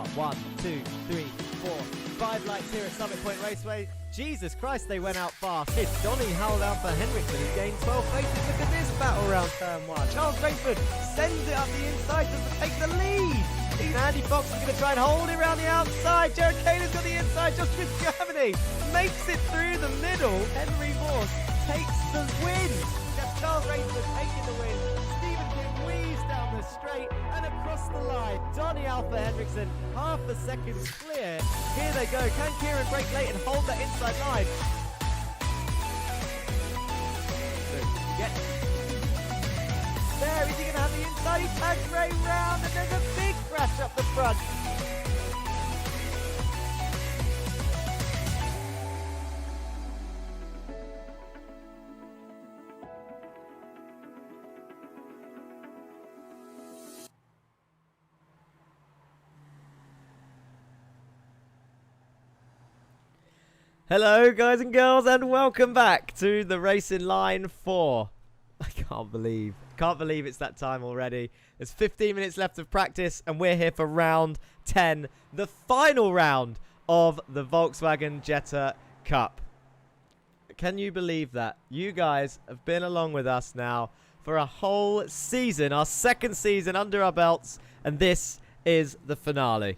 start. 1, 2, 3, 4, 5 lights here at Summit Point Raceway. Jesus Christ, they went out fast. It's Donny held out for Henriksen, who gained 12 places. Look at this battle round turn 1. Charles Rayford sends it up the inside to take the lead. Andy Fox is going to try and hold it around the outside. Jared Kaler's got the inside just with Germany. Makes it through the middle. Henry Morse takes the win. That's Charles Rayford taking the win. Stephen Kim weaves down the straight and across the line. Donny Alpha Henriksen, half a second clear. Here they go. Can Kieran break late and hold that inside line? There, is he going to have the inside? He tags Ray round and there's a big crash up the front. Hello guys and girls and welcome back to the Racing Line 4. I can't believe it's that time already. There's 15 minutes left of practice and we're here for round 10, the final round of the Volkswagen Jetta Cup. Can you believe that? You guys have been along with us now for a whole season, our second season under our belts, and this is the finale.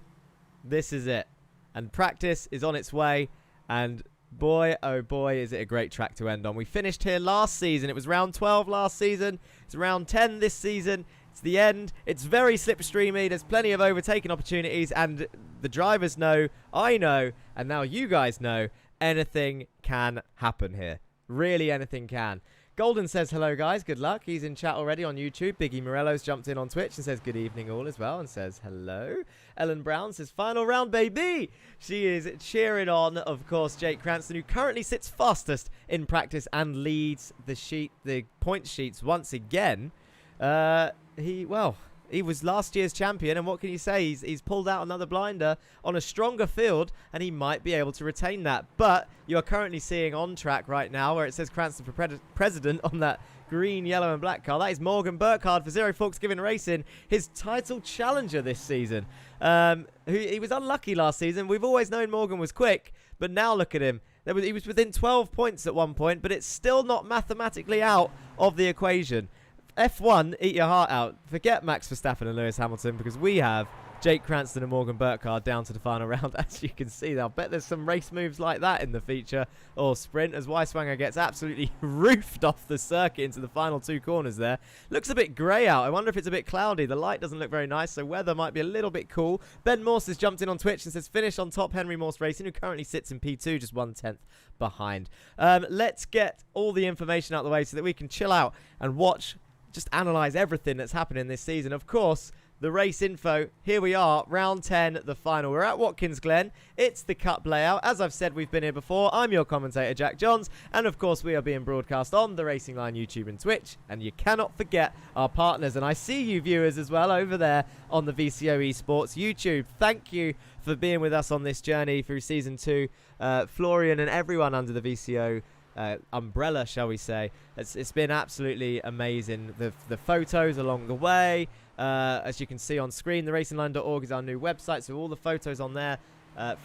This is it. And practice is on its way. And boy, oh boy, is it a great track to end on. We finished here last season. It was round 12 last season. It's round 10 this season. It's the end. It's very slipstreamy. There's plenty of overtaking opportunities. And the drivers know, I know, and now you guys know, anything can happen here. Really, anything can. Golden says, hello guys, good luck. He's in chat already on YouTube. Biggie Morello's jumped in on Twitch and says good evening all as well and says hello. Ellen Brown says final round baby. She is cheering on, of course, Jake Cranston, who currently sits fastest in practice and leads the point sheets once again. He was last year's champion, and what can you say? He's pulled out another blinder on a stronger field, and he might be able to retain that. But you're currently seeing on track right now where it says Cranston for president on that green, yellow, and black car. That is Morgan Burkhardt for Zero Forks Given Racing, his title challenger this season. He was unlucky last season. We've always known Morgan was quick, but now look at him. He was within 12 points at one point, but it's still not mathematically out of the equation. F1, eat your heart out. Forget Max Verstappen and Lewis Hamilton because we have Jake Cranston and Morgan Burkhardt down to the final round. As you can see, I'll bet there's some race moves like that in the feature or sprint as Weiswanger gets absolutely roofed off the circuit into the final two corners there. Looks a bit grey out. I wonder if it's a bit cloudy. The light doesn't look very nice, so weather might be a little bit cool. Ben Morse has jumped in on Twitch and says finish on top Henry Morse Racing, who currently sits in P2, just 1/10 behind. Let's get all the information out of the way so that we can chill out and watch, just analyse everything that's happening this season. Of course, the race info. Here we are, round 10, the final. We're at Watkins Glen. It's the Cup layout. As I've said, we've been here before. I'm your commentator, Jack Johns. And of course, we are being broadcast on the Racing Line YouTube and Twitch. And you cannot forget our partners. And I see you viewers as well over there on the VCO Esports YouTube. Thank you for being with us on this journey through Season 2. Florian and everyone under the VCO umbrella, shall we say. It's been absolutely amazing. The photos along the way, as you can see on screen, theracinglineline.org is our new website, so all the photos on there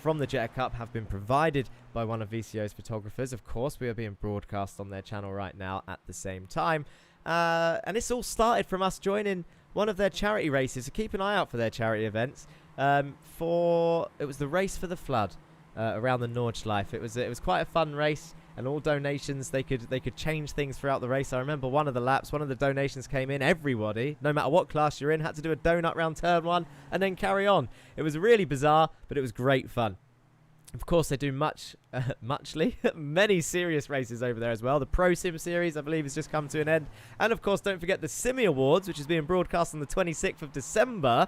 from the Jetta Cup have been provided by one of VCO's photographers. Of course, we are being broadcast on their channel right now at the same time, and this all started from us joining one of their charity races, so keep an eye out for their charity events. It was the Race for the Flood around the Nordschleife. It was quite a fun race. And all donations, they could change things throughout the race. I remember one of the laps, one of the donations came in. Everybody, no matter what class you're in, had to do a donut round turn 1 and then carry on. It was really bizarre, but it was great fun. Of course, they do many serious races over there as well. The Pro Sim Series, I believe, has just come to an end. And of course, don't forget the Simi Awards, which is being broadcast on the 26th of December.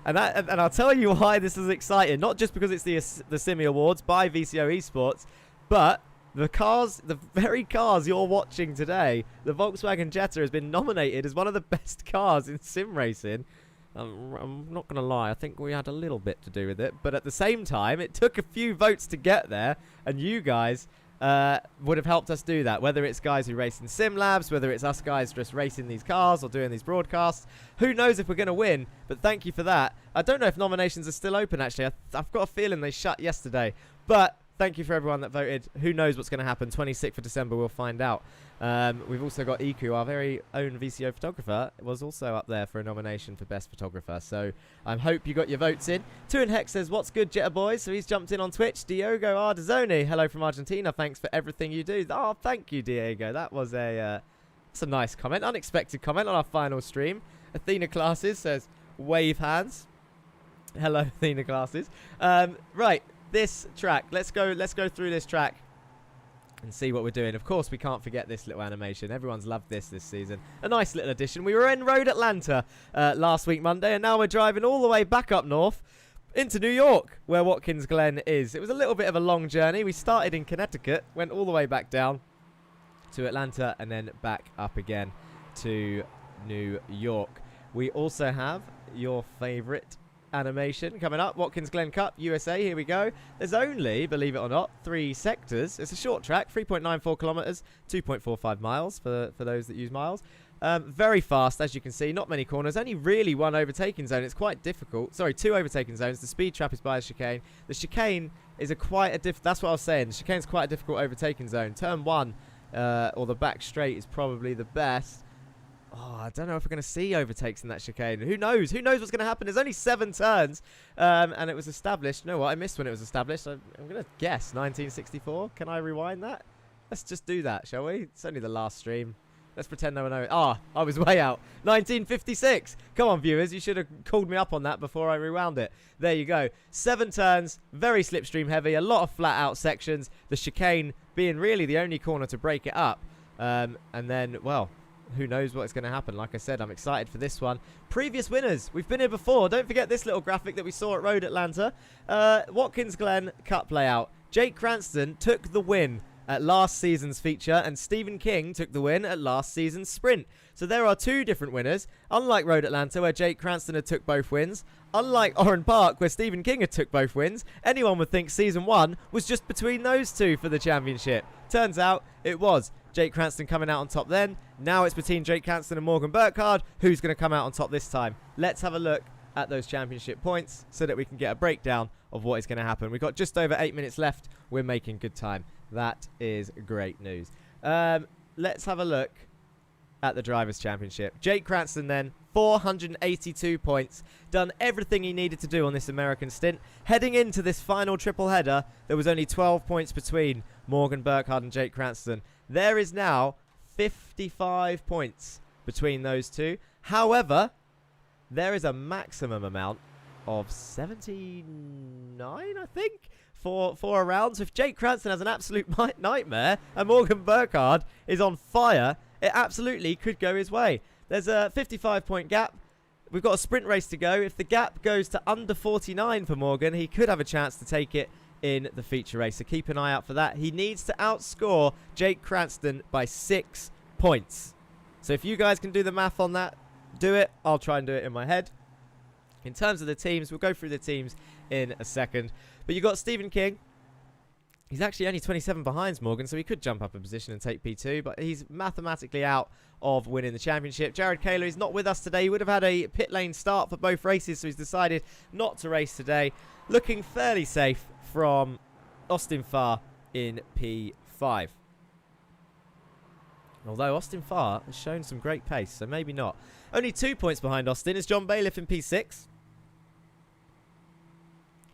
And I'll tell you why this is exciting. Not just because it's the Simi Awards by VCO Esports, but the very cars you're watching today, the Volkswagen Jetta has been nominated as one of the best cars in sim racing. I'm not going to lie, I think we had a little bit to do with it. But at the same time, it took a few votes to get there. And you guys would have helped us do that. Whether it's guys who race in sim labs, whether it's us guys just racing these cars or doing these broadcasts. Who knows if we're going to win, but thank you for that. I don't know if nominations are still open, actually. I've got a feeling they shut yesterday. But thank you for everyone that voted. Who knows what's going to happen? 26th of December, we'll find out. We've also got Iku, our very own VCO photographer, was also up there for a nomination for Best Photographer. So I hope you got your votes in. Two and Hex says, what's good, Jetta boys? So he's jumped in on Twitch. Diogo Ardazzoni, hello from Argentina. Thanks for everything you do. Oh, thank you, Diego. That was that's a nice comment. Unexpected comment on our final stream. Athena Classes says, wave hands. Hello, Athena Classes. Right, this track. Let's go through this track and see what we're doing. Of course, we can't forget this little animation. Everyone's loved this season. A nice little addition. We were in Road Atlanta last week, Monday, and now we're driving all the way back up north into New York, where Watkins Glen is. It was a little bit of a long journey. We started in Connecticut, went all the way back down to Atlanta, and then back up again to New York. We also have your favorite animation coming up. Watkins Glen Cup, USA. Here we go. There's only, believe it or not, 3 sectors. It's a short track, 3.94 kilometers, 2.45 miles for those that use miles. Very fast, as you can see. Not many corners. Only really 1 overtaking zone. It's quite difficult. Sorry, 2 overtaking zones. The speed trap is by a chicane. The chicane is that's what I was saying. The chicane's quite a difficult overtaking zone. Turn 1, or the back straight, is probably the best. Oh, I don't know if we're going to see overtakes in that chicane. Who knows? Who knows what's going to happen? There's only 7 turns, and it was established. You know what? I missed when it was established. I'm going to guess 1964. Can I rewind that? Let's just do that, shall we? It's only the last stream. Let's pretend no one knows. Ah, I was way out. 1956. Come on, viewers. You should have called me up on that before I rewound it. There you go. 7 turns, very slipstream heavy, a lot of flat out sections. The chicane being really the only corner to break it up. And then, well, who knows what's going to happen. Like I said, I'm excited for this one. Previous winners. We've been here before. Don't forget this little graphic that we saw at Road Atlanta. Watkins Glen Cup layout. Jake Cranston took the win at last season's feature, and Stephen King took the win at last season's sprint. So there are 2 different winners. Unlike Road Atlanta, where Jake Cranston had took both wins. Unlike Oran Park, where Stephen King had took both wins. Anyone would think season 1 was just between those 2 for the championship. Turns out it was. Jake Cranston coming out on top then. Now it's between Jake Cranston and Morgan Burkhardt. Who's going to come out on top this time? Let's have a look at those championship points so that we can get a breakdown of what is going to happen. We've got just over 8 minutes left. We're making good time. That is great news. Let's have a look at the Drivers' Championship. Jake Cranston then, 482 points. Done everything he needed to do on this American stint. Heading into this final triple header, there was only 12 points between Morgan Burkhardt and Jake Cranston. There is now 55 points between those 2. However, there is a maximum amount of 79, I think, for a round. So if Jake Cranston has an absolute nightmare and Morgan Burkhardt is on fire, it absolutely could go his way. There's a 55-point gap. We've got a sprint race to go. If the gap goes to under 49 for Morgan, he could have a chance to take it in the feature race. So keep an eye out for that. He needs to outscore Jake Cranston by 6 points. So if you guys can do the math on that, do it. I'll try and do it in my head. In terms of the teams, we'll go through the teams in a second. But you've got Stephen King. He's actually only 27 behind Morgan, so he could jump up a position and take P2, but he's mathematically out of winning the championship. Jared Kaler is not with us today. He would have had a pit lane start for both races, so he's decided not to race today. Looking fairly safe from Austin Farr in P5. Although Austin Farr has shown some great pace, so maybe not. Only 2 points behind Austin is John Bailiff in P6.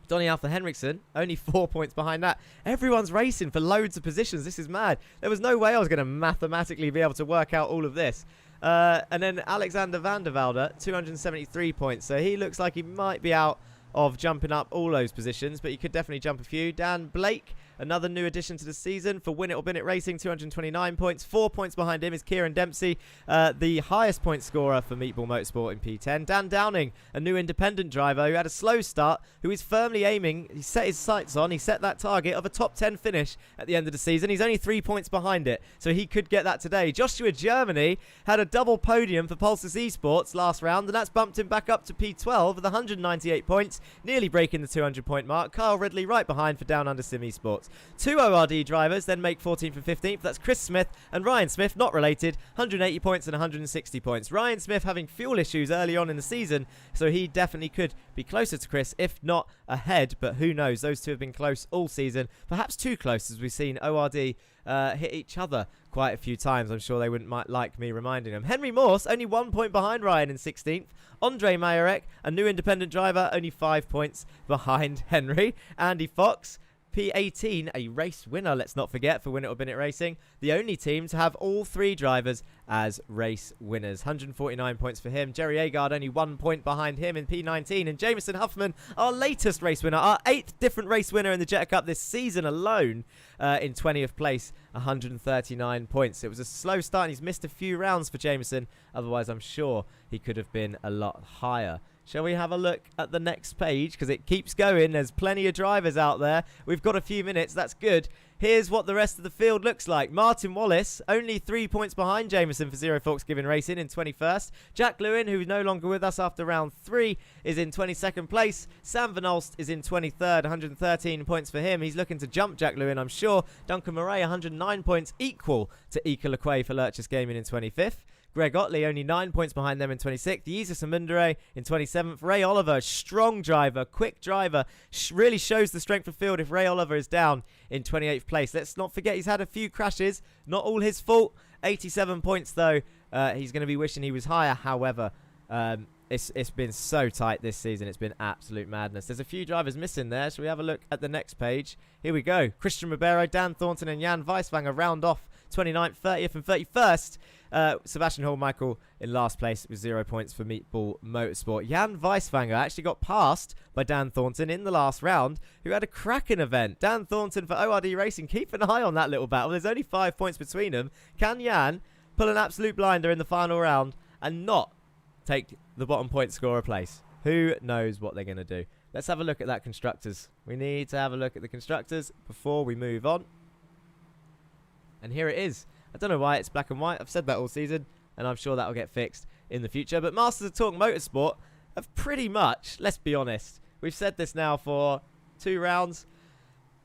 Donny Alpha Henriksen, only 4 points behind that. Everyone's racing for loads of positions. This is mad. There was no way I was going to mathematically be able to work out all of this. And then Alexander van der Velde, 273 points. So he looks like he might be out of jumping up all those positions, but he could definitely jump a few. Dan Blake, another new addition to the season for Win It or Bin It Racing, 229 points. 4 points behind him is Kieran Dempsey, the highest point scorer for Meatball Motorsport in P10. Dan Downing, a new independent driver who had a slow start, who is firmly aiming, he set his sights on, he set that target of a top 10 finish at the end of the season. He's only 3 points behind it, so he could get that today. Joshua Germany had a double podium for Pulsus Esports last round, and that's bumped him back up to P12 with 198 points, nearly breaking the 200 point mark. Kyle Ridley right behind for Down Under Sim Esports. Esports. 2 ORD drivers then make 14th and 15th. That's Chris Smith and Ryan Smith, not related, 180 points and 160 points. Ryan Smith having fuel issues early on in the season, so he definitely could be closer to Chris, if not ahead, but who knows? Those two have been close all season, perhaps too close, as we've seen ORD hit each other quite a few times. I'm sure they wouldn't like me reminding them. Henry Morse, only 1 point behind Ryan in 16th. Andre Majorek, a new independent driver, only 5 points behind Henry. Andy Fox, P18, a race winner, let's not forget, for Win It or Bin It Racing. The only team to have all 3 drivers as race winners. 149 points for him. Jerry Agard only 1 point behind him in P19. And Jameson Huffman, our latest race winner, our 8th different race winner in the Jetta Cup this season alone, in 20th place, 139 points. It was a slow start and he's missed a few rounds for Jameson. Otherwise, I'm sure he could have been a lot higher. Shall we have a look at the next page? Because it keeps going. There's plenty of drivers out there. We've got a few minutes. That's good. Here's what the rest of the field looks like. Martin Wallace, only 3 points behind Jameson for Zero Forks Given Racing in 21st. Jack Lewin, who is no longer with us after round 3, is in 22nd place. Sam Van Olst is in 23rd, 113 points for him. He's looking to jump Jack Lewin, I'm sure. Duncan Murray, 109 points, equal to Ika Lequay for Lurchas Gaming in 25th. Greg Otley, only 9 points behind them in 26th. Yeezus Amundere in 27th. Ray Oliver, strong driver, quick driver. Really shows the strength of field if Ray Oliver is down in 28th place. Let's not forget he's had a few crashes. Not all his fault. 87 points, though. He's going to be wishing he was higher. However, it's been so tight this season. It's been absolute madness. There's a few drivers missing there. Shall we have a look at the next page? Here we go. Christian Ribeiro, Dan Thornton and Jan Weiswanger round off 29th, 30th and 31st. Sebastian Hall-Michael in last place with 0 points for Meatball Motorsport. Jan Weiswanger actually got passed by Dan Thornton in the last round, who had a cracking event. Dan Thornton for ORD Racing. Keep an eye on that little battle. There's only 5 points between them. Can Jan pull an absolute blinder in the final round and not take the bottom point scorer place? Who knows what they're going to do? Let's have a look at that Constructors. We need to have a look at the Constructors before we move on. And here it is. I don't know why it's black and white. I've said that all season, and I'm sure that will get fixed in the future. But Masters of Talk Motorsport have pretty much, let's be honest, we've said this now for 2 rounds.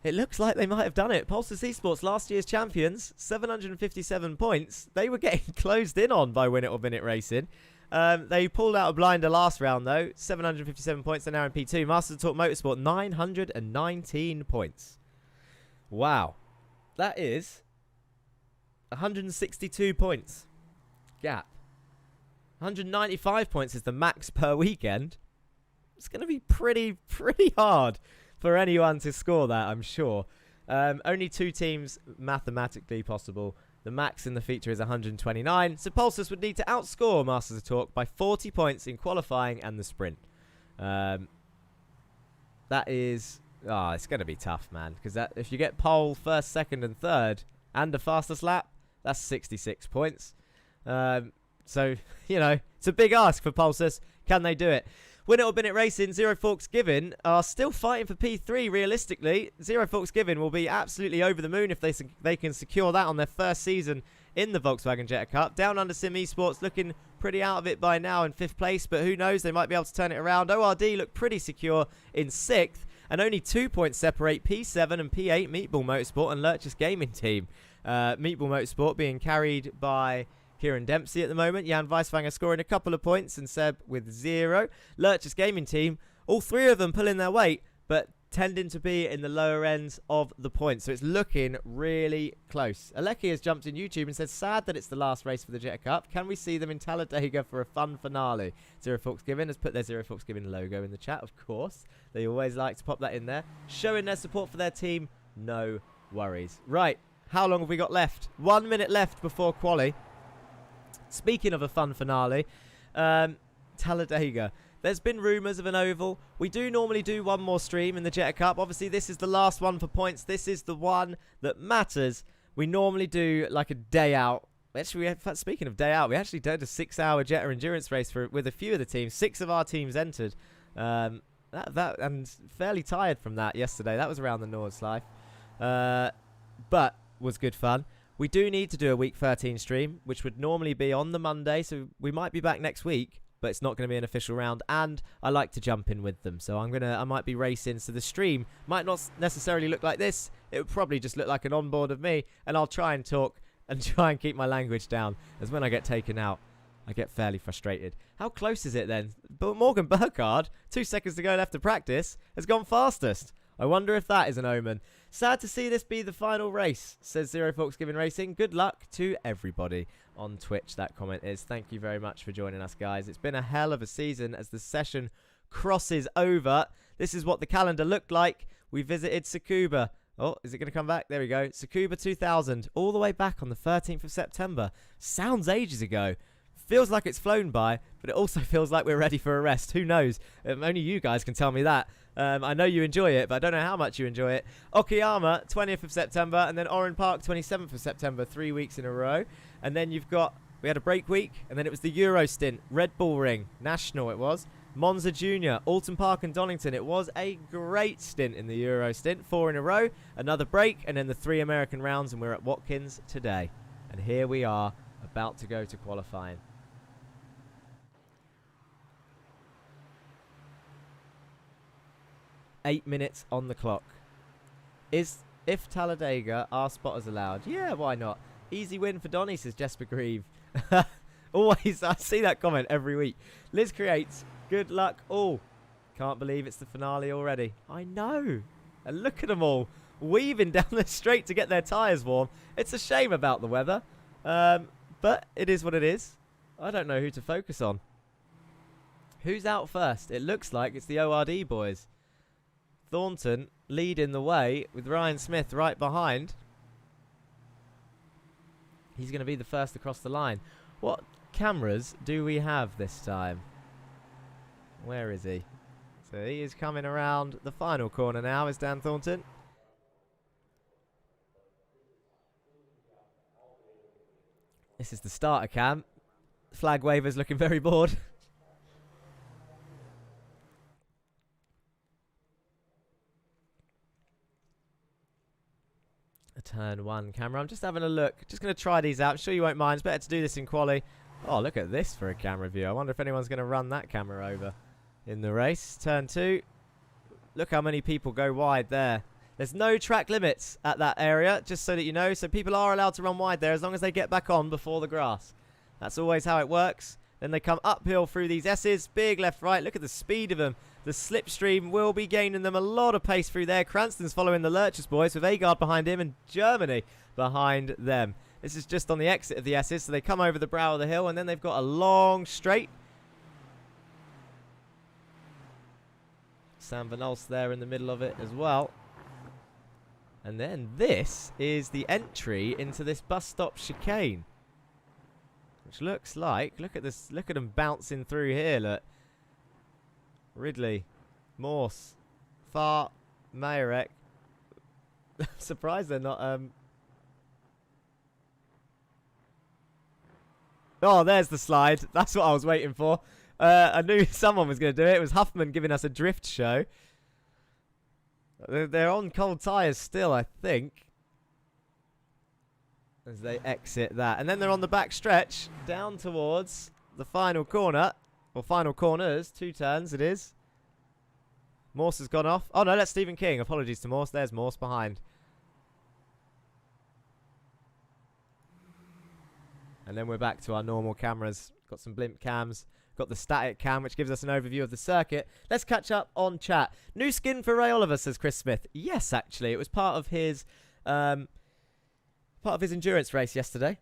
It looks like they might have done it. Pulsar Esports, last year's champions, 757 points. They were getting closed in on by Win It or Bin It Racing. They pulled out a blinder last round, though. 757 points. They're now in P2. Masters of Talk Motorsport, 919 points. Wow. That is 162 points gap. 195 points is the max per weekend. It's going to be pretty hard for anyone to score that, I'm sure. Only 2 teams mathematically possible. The max in the feature is 129. So Pulsus would need to outscore Masters of Talk by 40 points in qualifying and the sprint. That is... Oh, it's going to be tough, man. Because if you get pole, first, second and third and the fastest lap, that's 66 points. So, you know, it's a big ask for Pulsus. Can they do it? Win It or Bin It Racing, Zero Forks Given are still fighting for P3 realistically. Zero Forks Given will be absolutely over the moon if they can secure that on their first season in the Volkswagen Jetta Cup. Down Under Sim Esports looking pretty out of it by now in 5th place, but who knows, they might be able to turn it around. ORD look pretty secure in 6th, and only 2 points separate P7 and P8 Meatball Motorsport and Lurchas Gaming Team. Meatball Motorsport being carried by Kieran Dempsey at the moment. Jan Weiswanger scoring a couple of points and Seb with 0. Lurchas Gaming Team, all 3 of them pulling their weight, but tending to be in the lower ends of the points. So it's looking really close. Aleki has jumped in YouTube and says, sad that it's the last race for the Jetta Cup. Can we see them in Talladega for a fun finale? Zero Forks Given has put their Zero Forks Given logo in the chat, of course. They always like to pop that in there. Showing their support for their team. No worries. Right. How long have we got left? 1 minute left before quali. Speaking of a fun finale, Talladega. There's been rumours of an oval. We do normally do one more stream in the Jetta Cup. Obviously, this is the last one for points. This is the one that matters. We normally do like a day out. Actually, speaking of day out, we actually did a 6-hour Jetta endurance race with a few of the teams. 6 of our teams entered. And fairly tired from that yesterday. That was around the Nordslife. But was good fun. We do need to do a week 13 stream, which would normally be on the Monday, so we might be back next week. but it's not going to be an official round, and I like to jump in with them. So I might be racing, so the stream might not necessarily look like this. It would probably just look like an onboard of me, and I'll try and talk and try and keep my language down, as when I get taken out, I get fairly frustrated. How close is it then? But Morgan Burkhardt, 2 seconds to go left to practice, has gone fastest. I wonder if that is an omen. Sad to see this be the final race, says Zero Forks Giving Racing. Good luck to everybody on Twitch, that comment is. Thank you very much for joining us, guys. It's been a hell of a season as the session crosses over. This is what the calendar looked like. We visited Tsukuba. Oh, is it going to come back? There we go. Tsukuba 2000, all the way back on the 13th of September. Sounds ages ago. Feels like it's flown by, but it also feels like we're ready for a rest. Who knows? Only you guys can tell me that. I know you enjoy it, but I don't know how much you enjoy it. Okayama, 20th of September, and then Oran Park, 27th of September, 3 weeks in a row. And then we had a break week, and then it was the Euro stint, Red Bull Ring, National it was, Monza Junior, Alton Park and Donington. It was a great stint in the Euro stint, 4 in a row, another break, and then the 3 American rounds, and we're at Watkins today. And here we are, about to go to qualifying. 8 minutes on the clock. If Talladega, are spotters allowed? Yeah, why not? Easy win for Donny, says Jesper Grieve. Always, I see that comment every week. Liz Creates, good luck all. Can't believe it's the finale already. I know. And look at them all weaving down the straight to get their tyres warm. It's a shame about the weather. But it is what it is. I don't know who to focus on. Who's out first? It looks like it's the ORD boys. Thornton leading the way with Ryan Smith right behind. He's going to be the first across the line. What cameras do we have this time? Where is he? So he is coming around the final corner now, is Dan Thornton. This is the starter cam. Flag waver's looking very bored. A turn 1 camera. I'm just having a look. Just going to try these out. I'm sure you won't mind. It's better to do this in quali. Oh, look at this for a camera view. I wonder if anyone's going to run that camera over in the race. Turn 2. Look how many people go wide there. There's no track limits at that area, just so that you know. So people are allowed to run wide there as long as they get back on before the grass. That's always how it works. Then they come uphill through these S's. Big left, right. Look at the speed of them. The slipstream will be gaining them a lot of pace through there. Cranston's following the Lurchers boys with Agard behind him and Germany behind them. This is just on the exit of the S's, so they come over the brow of the hill and then they've got a long straight. Sam Van Olst there in the middle of it as well. And then this is the entry into this bus stop chicane. Which looks like, look at this, look at them bouncing through here, look. Ridley, Morse, Fart, Mayerek. I'm surprised they're not, Oh, there's the slide. That's what I was waiting for. I knew someone was going to do it. It was Huffman giving us a drift show. They're on cold tyres still, I think. As they exit that. And then they're on the back stretch down towards the final corner. Or final corners. 2 turns it is. Morse has gone off. Oh no, that's Stephen King. Apologies to Morse. There's Morse behind. And then we're back to our normal cameras. Got some blimp cams. Got the static cam, which gives us an overview of the circuit. Let's catch up on chat. New skin for Ray Oliver, says Chris Smith. Yes, actually. It was part of his endurance race yesterday.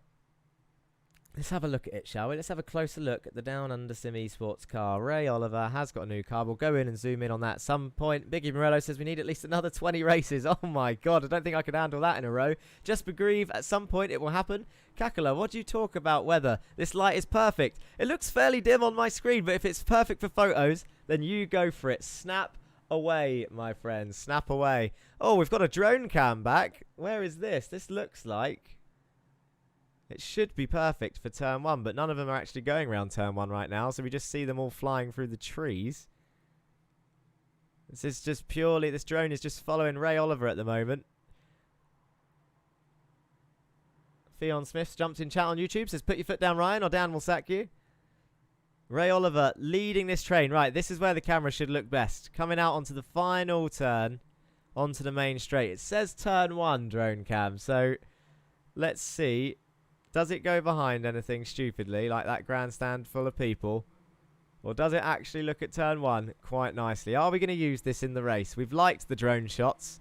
Let's have a look at it, shall we? Let's have a closer look at the Down Under Sim Esports car. Ray Oliver has got a new car. We'll go in and zoom in on that at some point. Biggie Morello says we need at least another 20 races. Oh my god, I don't think I can handle that in a row. Jesper Grieve, at some point it will happen. Kakala, what do you talk about weather? This light is perfect. It looks fairly dim on my screen, but if it's perfect for photos, then you go for it. Snap away, my friends. Snap away. Oh, we've got a drone cam back. Where is this? This looks like... it should be perfect for turn 1, but none of them are actually going around turn 1 right now, so we just see them all flying through the trees. This is just purely... this drone is just following Ray Oliver at the moment. Theon Smith jumped in chat on YouTube, says put your foot down, Ryan, or Dan will sack you. Ray Oliver leading this train. Right, this is where the camera should look best. Coming out onto the final turn, onto the main straight. It says turn 1, drone cam. So, let's see. Does it go behind anything stupidly, like that grandstand full of people? Or does it actually look at turn 1 quite nicely? Are we going to use this in the race? We've liked the drone shots,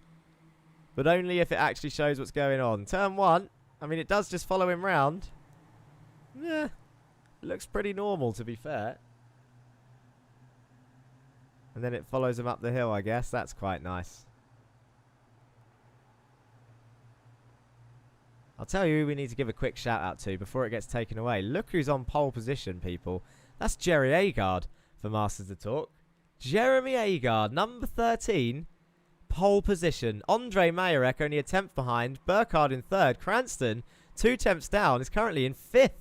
but only if it actually shows what's going on. Turn 1, I mean, it does just follow him round. Yeah. It looks pretty normal, to be fair. And then it follows him up the hill, I guess. That's quite nice. I'll tell you who we need to give a quick shout out to before it gets taken away. Look who's on pole position, people. That's Jerry Agard for Masters of Talk. Jeremy Agard, number 13, pole position. Andre Majorek only a 10th behind. Burkhardt in 3rd. Cranston, 2 tenths down, is currently in 5th.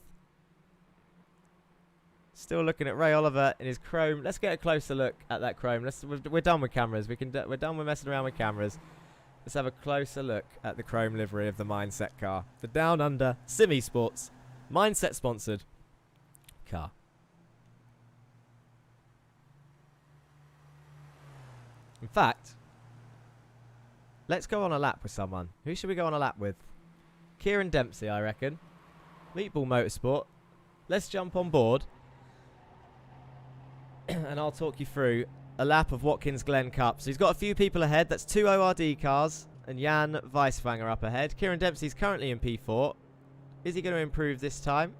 Still looking at Ray Oliver in his chrome. Let's get a closer look at that chrome. We're done with cameras. We're done with messing around with cameras. Let's have a closer look at the chrome livery of the Mindset car. The Down Under Sim Esports Mindset sponsored car. In fact, let's go on a lap with someone. Who should we go on a lap with? Kieran Dempsey, I reckon. Meatball Motorsport. Let's jump on board. And I'll talk you through a lap of Watkins Glen Cup. So he's got a few people ahead. That's 2 ORD cars and Jan Weiswanger up ahead. Kieran Dempsey's currently in P4. Is he going to improve this time?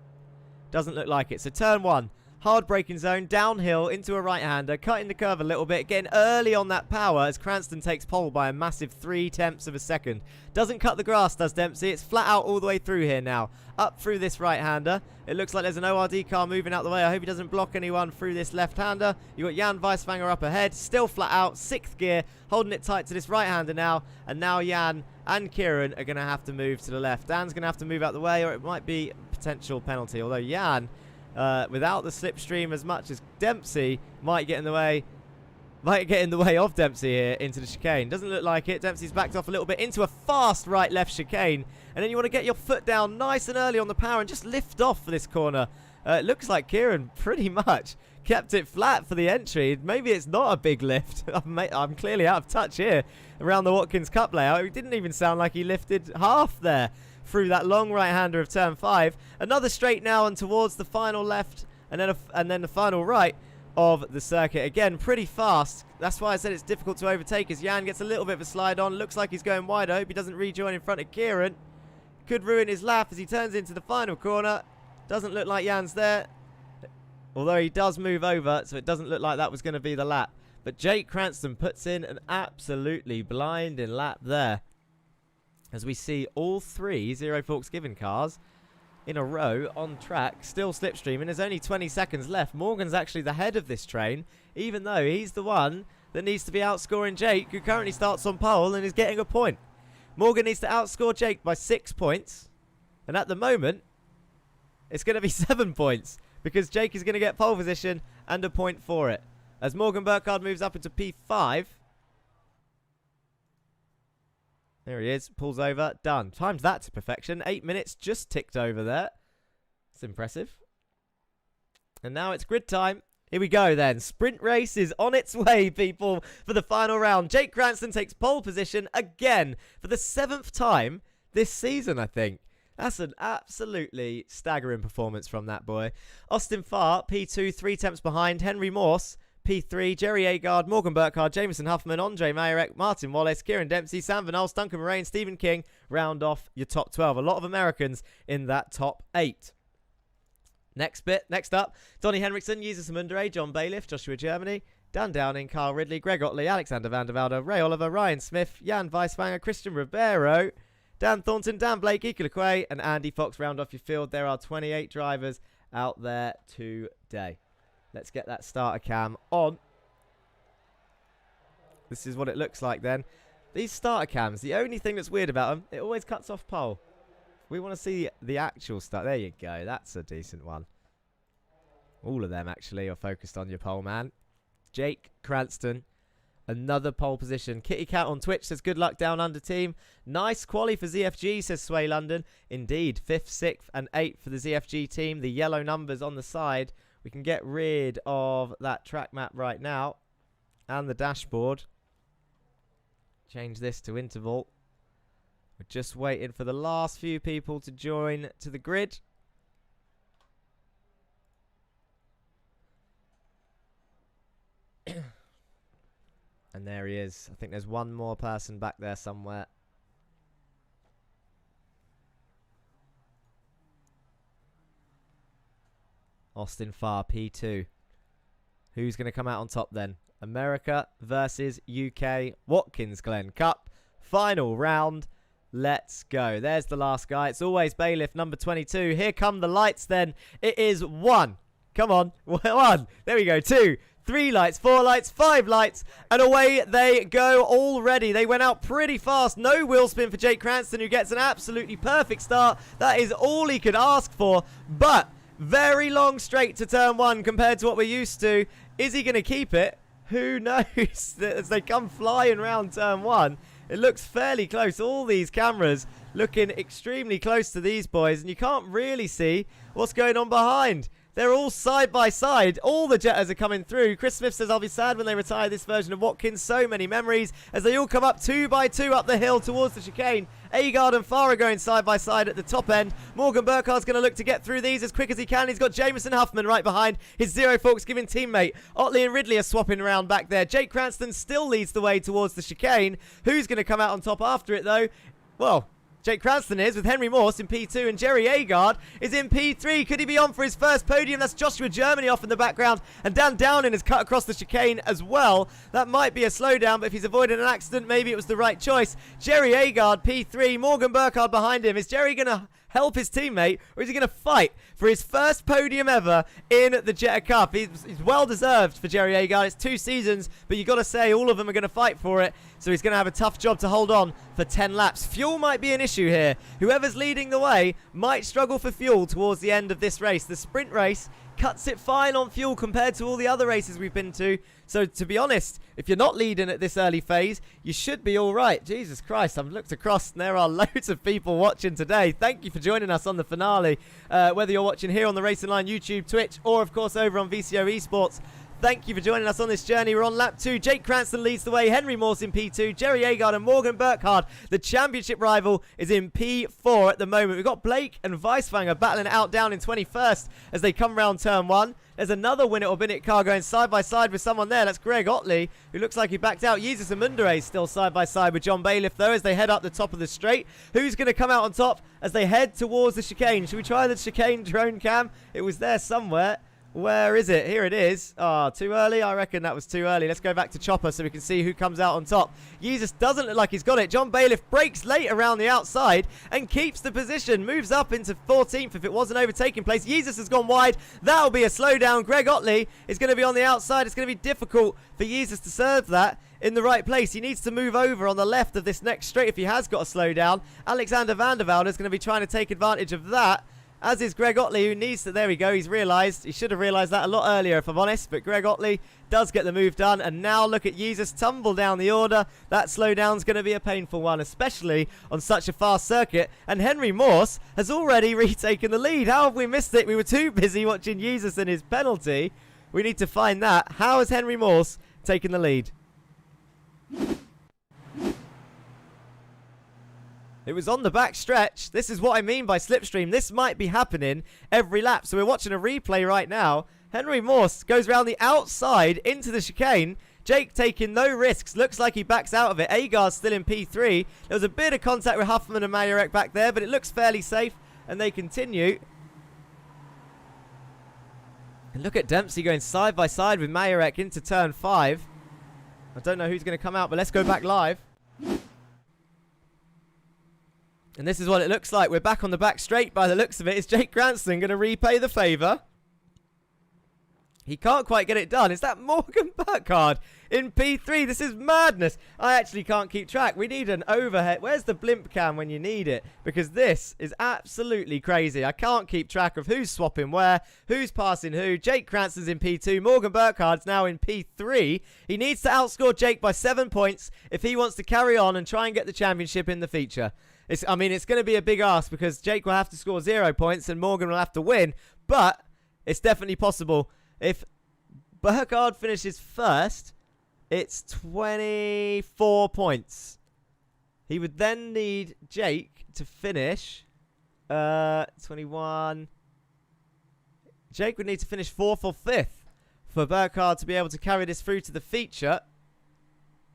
Doesn't look like it. So turn 1. Hard braking zone, downhill into a right-hander, cutting the curve a little bit, getting early on that power as Cranston takes pole by a massive 3 tenths of a second. Doesn't cut the grass, does Dempsey. It's flat out all the way through here now. Up through this right-hander. It looks like there's an ORD car moving out the way. I hope he doesn't block anyone through this left-hander. You've got Jan Weiswanger up ahead, still flat out, 6th gear, holding it tight to this right-hander now. And now Jan and Kieran are going to have to move to the left. Dan's going to have to move out the way, or it might be a potential penalty. Although Jan, without the slipstream as much as Dempsey, might get in the way of Dempsey here into the chicane. Doesn't look like it. Dempsey's backed off a little bit into a fast right-left chicane. And then you want to get your foot down nice and early on the power and just lift off for this corner. It looks like Kieran pretty much kept it flat for the entry. Maybe it's not a big lift. I'm clearly out of touch here around the Watkins Cup layout. It didn't even sound like he lifted half there through that long right-hander of turn 5. Another straight now and towards the final left and then the final right of the circuit. Again, pretty fast. That's why I said it's difficult to overtake as Jan gets a little bit of a slide on. Looks like he's going wide. I hope he doesn't rejoin in front of Kieran. Could ruin his lap as he turns into the final corner. Doesn't look like Jan's there. Although he does move over, so it doesn't look like that was going to be the lap. But Jake Cranston puts in an absolutely blinding lap there. As we see all 3 Zero Forks Given cars in a row on track, still slipstreaming. There's only 20 seconds left. Morgan's actually the head of this train, even though he's the one that needs to be outscoring Jake, who currently starts on pole and is getting a point. Morgan needs to outscore Jake by 6 points. And at the moment, it's going to be 7 points because Jake is going to get pole position and a point for it. As Morgan Burkhardt moves up into P5. There he is. Pulls over. Done. Timed that to perfection. 8 minutes just ticked over there. It's impressive. And now it's grid time. Here we go then. Sprint race is on its way, people, for the final round. Jake Cranston takes pole position again for the 7th time this season, I think. That's an absolutely staggering performance from that boy. Austin Farr, P2, 3 tenths behind. Henry Morse, P3, Jerry Agard, Morgan Burkhardt, Jameson Huffman, Andre Majorek, Martin Wallace, Kieran Dempsey, Sam Van Alst, Duncan Moraine, Stephen King round off your top 12. A lot of Americans in that top 8. Next up, Donny Henriksen, Jesus Mundere, John Bailiff, Joshua Germany, Dan Downing, Carl Ridley, Greg Otley, Alexander Van der Velde, Ray Oliver, Ryan Smith, Jan Weiswanger, Christian Ribeiro, Dan Thornton, Dan Blake, Ike Lequay, and Andy Fox round off your field. There are 28 drivers out there today. Let's get that starter cam on. This is what it looks like then. These starter cams, the only thing that's weird about them, it always cuts off pole. We want to see the actual start. There you go. That's a decent one. All of them actually are focused on your pole man. Jake Cranston Another pole position. Kitty Cat on Twitch says, good luck down under team. Nice quali for ZFG, says Sway London. Indeed, 5th, 6th and 8th for the ZFG team. The yellow numbers on the side. We can get rid of that track map right now. And the dashboard. Change this to interval. We're just waiting for the last few people to join to the grid. And there he is. I think there's one more person back there somewhere. Austin Farr, P2. Who's going to come out on top then? America versus UK Watkins Glen Cup. Final round. Let's go. There's the last guy. It's always Bailiff, number 22. Here come the lights then. It is 1. Come on. 1. There we go. 2. 3 lights, 4 lights, 5 lights, and away they go already. They went out pretty fast. No wheel spin for Jake Cranston, who gets an absolutely perfect start. That is all he could ask for, but very long straight to turn 1 compared to what we're used to. Is he going to keep it? Who knows? As they come flying round turn 1, it looks fairly close. All these cameras looking extremely close to these boys, and you can't really see what's going on behind. They're all side by side. All the Jettas are coming through. Chris Smith says, I'll be sad when they retire this version of Watkins. So many memories as they all come up 2 by 2 up the hill towards the chicane. Agard and Farah going side by side at the top end. Morgan Burkhardt's going to look to get through these as quick as he can. He's got Jameson Huffman right behind his Zero Forks giving teammate. Otley and Ridley are swapping around back there. Jake Cranston still leads the way towards the chicane. Who's going to come out on top after it though? Well, Jake Cranston is with Henry Morse in P2 and Jerry Agard is in P3. Could he be on for his first podium? That's Joshua Germany off in the background, and Dan Downing has cut across the chicane as well. That might be a slowdown, but if he's avoided an accident, maybe it was the right choice. Jerry Agard, P3, Morgan Burkhard behind him. Is Jerry going to help his teammate, or is he going to fight for his first podium ever in the Jetta Cup? He's well deserved for Jerry Agard. It's 2 seasons, but you've got to say all of them are going to fight for it, so he's going to have a tough job to hold on for 10 laps. Fuel might be an issue here. Whoever's leading the way might struggle for fuel towards the end of this race. The sprint race cuts it fine on fuel compared to all the other races we've been to. So to be honest, if you're not leading at this early phase, you should be all right. Jesus Christ, I've looked across and there are loads of people watching today. Thank you for joining us on the finale. Whether you're watching here on the Racing Line YouTube, Twitch, or of course over on VCO Esports, thank you for joining us on this journey. We're on lap 2. Jake Cranston leads the way. Henry Morse in P2. Jerry Agard and Morgan Burkhard, the championship rival, is in P4 at the moment. We've got Blake and Weisfanger battling it out down in 21st as they come round turn 1. There's another Win It or Bin It car going side by side with someone there. That's Greg Otley, who looks like he backed out. Yeezus and Mundere still side by side with John Bailiff, though, as they head up the top of the straight. Who's going to come out on top as they head towards the chicane? Should we try the chicane drone cam? It was there somewhere. Where is it? Here it is. Oh, too early? I reckon that was too early. Let's go back to Chopper so we can see who comes out on top. Yeezus doesn't look like he's got it. John Bailiff breaks late around the outside and keeps the position. Moves up into 14th if it wasn't overtaking place. Yeezus has gone wide. That'll be a slowdown. Greg Otley is going to be on the outside. It's going to be difficult for Yeezus to serve that in the right place. He needs to move over on the left of this next straight if he has got a slowdown. Alexander van der Velde is going to be trying to take advantage of that, as is Greg Otley, who needs to... There we go. He's realised. He should have realised that a lot earlier, if I'm honest. But Greg Otley does get the move done. And now look at Yeezus tumble down the order. That slowdown's going to be a painful one, especially on such a fast circuit. And Henry Morse has already retaken the lead. How have we missed it? We were too busy watching Yeezus and his penalty. We need to find that. How has Henry Morse taken the lead? It was on the back stretch. This is what I mean by slipstream. This might be happening every lap. So we're watching a replay right now. Henry Morse goes around the outside into the chicane. Jake taking no risks. Looks like he backs out of it. Agard's still in P3. There was a bit of contact with Huffman and Majorek back there, but it looks fairly safe. And they continue. And look at Dempsey going side by side with Majorek into turn 5. I don't know who's going to come out, but let's go back live. And this is what it looks like. We're back on the back straight by the looks of it. Is Jake Cranston going to repay the favour? He can't quite get it done. Is that Morgan Burkhardt in P3? This is madness. I actually can't keep track. We need an overhead. Where's the blimp cam when you need it? Because this is absolutely crazy. I can't keep track of who's swapping where, who's passing who. Jake Cranston's in P2. Morgan Burkhardt's now in P3. He needs to outscore Jake by 7 points if he wants to carry on and try and get the championship in the feature. It's going to be a big ask because Jake will have to score 0 points and Morgan will have to win. But it's definitely possible. If Burkhardt finishes first, it's 24 points. He would then need Jake to finish 21. Jake would need to finish 4th or 5th for Burkhardt to be able to carry this through to the feature.